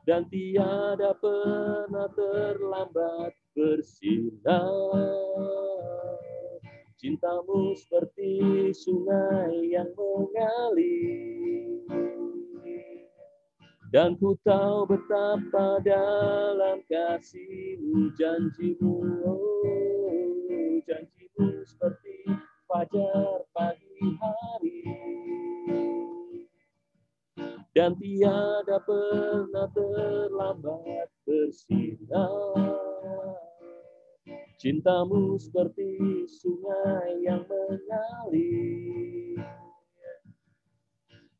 Speaker 1: dan tiada pernah terlambat bersinar. Cintamu seperti sungai yang mengalir, dan ku tahu betapa dalam kasih-Mu. Janji-Mu, oh, janji-Mu seperti fajar pagi hari, dan tiada pernah terlambat bersinar. Cintamu seperti sungai yang mengalir,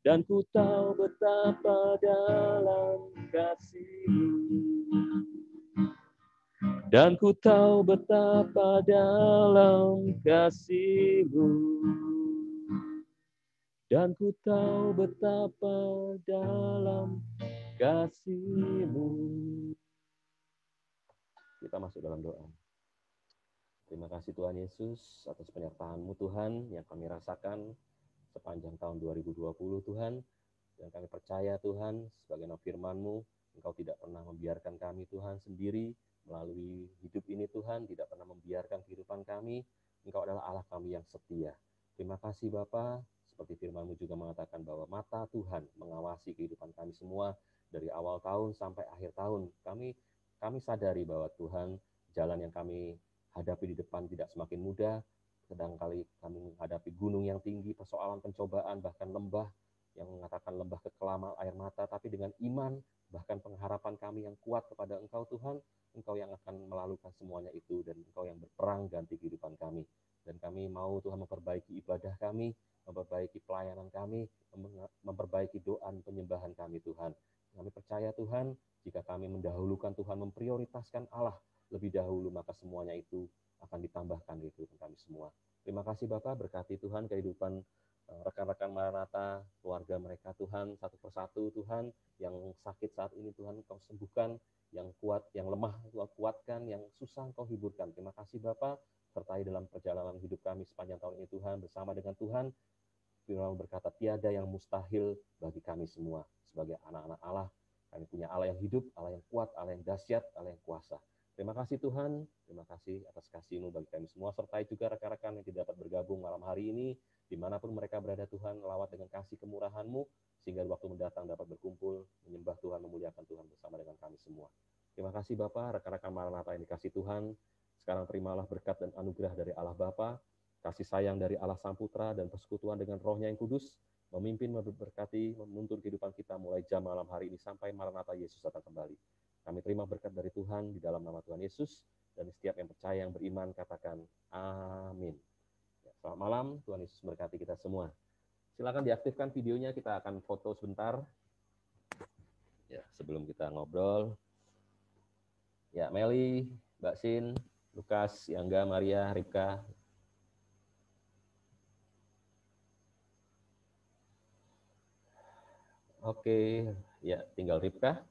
Speaker 1: dan ku tahu betapa dalam kasih-Mu, dan ku tahu betapa dalam kasih-Mu, dan ku tahu betapa dalam kasih-Mu. Kita masuk dalam doa. Terima kasih Tuhan Yesus atas penyertaan-Mu Tuhan yang kami rasakan sepanjang tahun 2020 Tuhan. Dan kami percaya Tuhan, sebagaimana firman-Mu, Engkau tidak pernah membiarkan kami Tuhan sendiri melalui hidup ini Tuhan, tidak pernah membiarkan kehidupan kami. Engkau adalah Allah kami yang setia. Terima kasih Bapa, seperti firman-Mu juga mengatakan bahwa mata Tuhan mengawasi kehidupan kami semua dari awal tahun sampai akhir tahun. Kami sadari bahwa Tuhan, jalan yang kami hadapi di depan tidak semakin mudah, sedangkali kami menghadapi gunung yang tinggi, persoalan pencobaan, bahkan lembah yang mengatakan lembah kekelaman air mata, tapi dengan iman, bahkan pengharapan kami yang kuat kepada Engkau Tuhan, Engkau yang akan melalukan semuanya itu, dan Engkau yang berperang ganti kehidupan kami. Dan kami mau Tuhan memperbaiki ibadah kami, memperbaiki pelayanan kami, memperbaiki doa dan penyembahan kami Tuhan. Kami percaya Tuhan, jika kami mendahulukan Tuhan, memprioritaskan Allah lebih dahulu, maka semuanya itu akan ditambahkan di kehidupan kami semua. Terima kasih Bapak, berkati Tuhan kehidupan rekan-rekan Maranatha, keluarga mereka Tuhan, satu persatu Tuhan, yang sakit saat ini Tuhan Engkau sembuhkan, yang kuat, yang lemah Engkau kuatkan, yang susah Engkau hiburkan. Terima kasih Bapak, sertai dalam perjalanan hidup kami sepanjang tahun ini Tuhan, bersama dengan Tuhan. Firman berkata, tiada yang mustahil bagi kami semua. Sebagai anak-anak Allah, kami punya Allah yang hidup, Allah yang kuat, Allah yang dahsyat, Allah yang kuasa. Terima kasih Tuhan, terima kasih atas kasih-Mu bagi kami semua, sertai juga rekan-rekan yang tidak dapat bergabung malam hari ini, dimanapun mereka berada Tuhan, lawat dengan kasih kemurahan-Mu, sehingga waktu mendatang dapat berkumpul, menyembah Tuhan, memuliakan Tuhan bersama dengan kami semua. Terima kasih Bapa, rekan-rekan Maranatha yang dikasih Tuhan, sekarang terimalah berkat dan anugerah dari Allah Bapa, kasih sayang dari Allah Sang Putra, dan persekutuan dengan Roh-Nya yang kudus, memimpin, memberkati, menuntun kehidupan kita mulai jam malam hari ini sampai Maranatha Yesus datang kembali. Kami terima berkat dari Tuhan di dalam nama Tuhan Yesus, dan setiap yang percaya, yang beriman, katakan amin. Ya, selamat malam, Tuhan Yesus berkati kita semua. Silakan diaktifkan videonya, kita akan foto sebentar. Ya, sebelum kita ngobrol. Ya, Meli, Mbak Sin, Lukas, Yangga, Maria, Ripka. Oke, ya tinggal Ripka.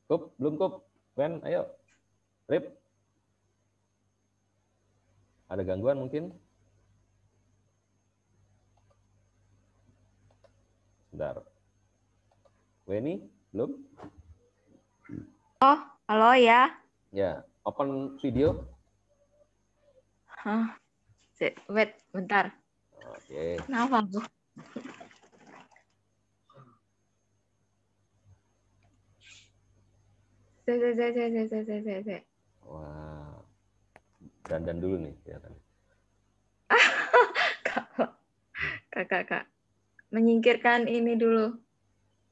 Speaker 1: Kup, belum Kup. Wen, ayo. Rip. Ada gangguan mungkin? Bentar. Weni, belum?
Speaker 9: Oh, halo ya.
Speaker 1: Ya, open video.
Speaker 9: Hah, wait, bentar.
Speaker 1: Oke.
Speaker 9: Kenapa, Bu?
Speaker 1: Wah, dandan dulu nih kelihatan.
Speaker 9: Kak. Menyingkirkan ini dulu.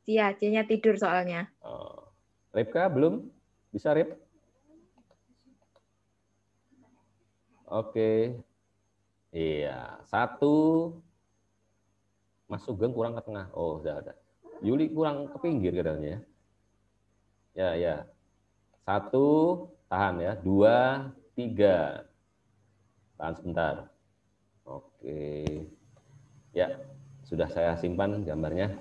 Speaker 9: C-nya tidur soalnya.
Speaker 1: Oh. Ripka belum? Bisa Rip? Oke. Iya, satu masuk gang kurang ke tengah. Oh, udah. Yuli kurang ke pinggir katanya. Ya. Satu, tahan ya. 2, 3. Tahan sebentar. Oke. Ya, sudah saya simpan gambarnya.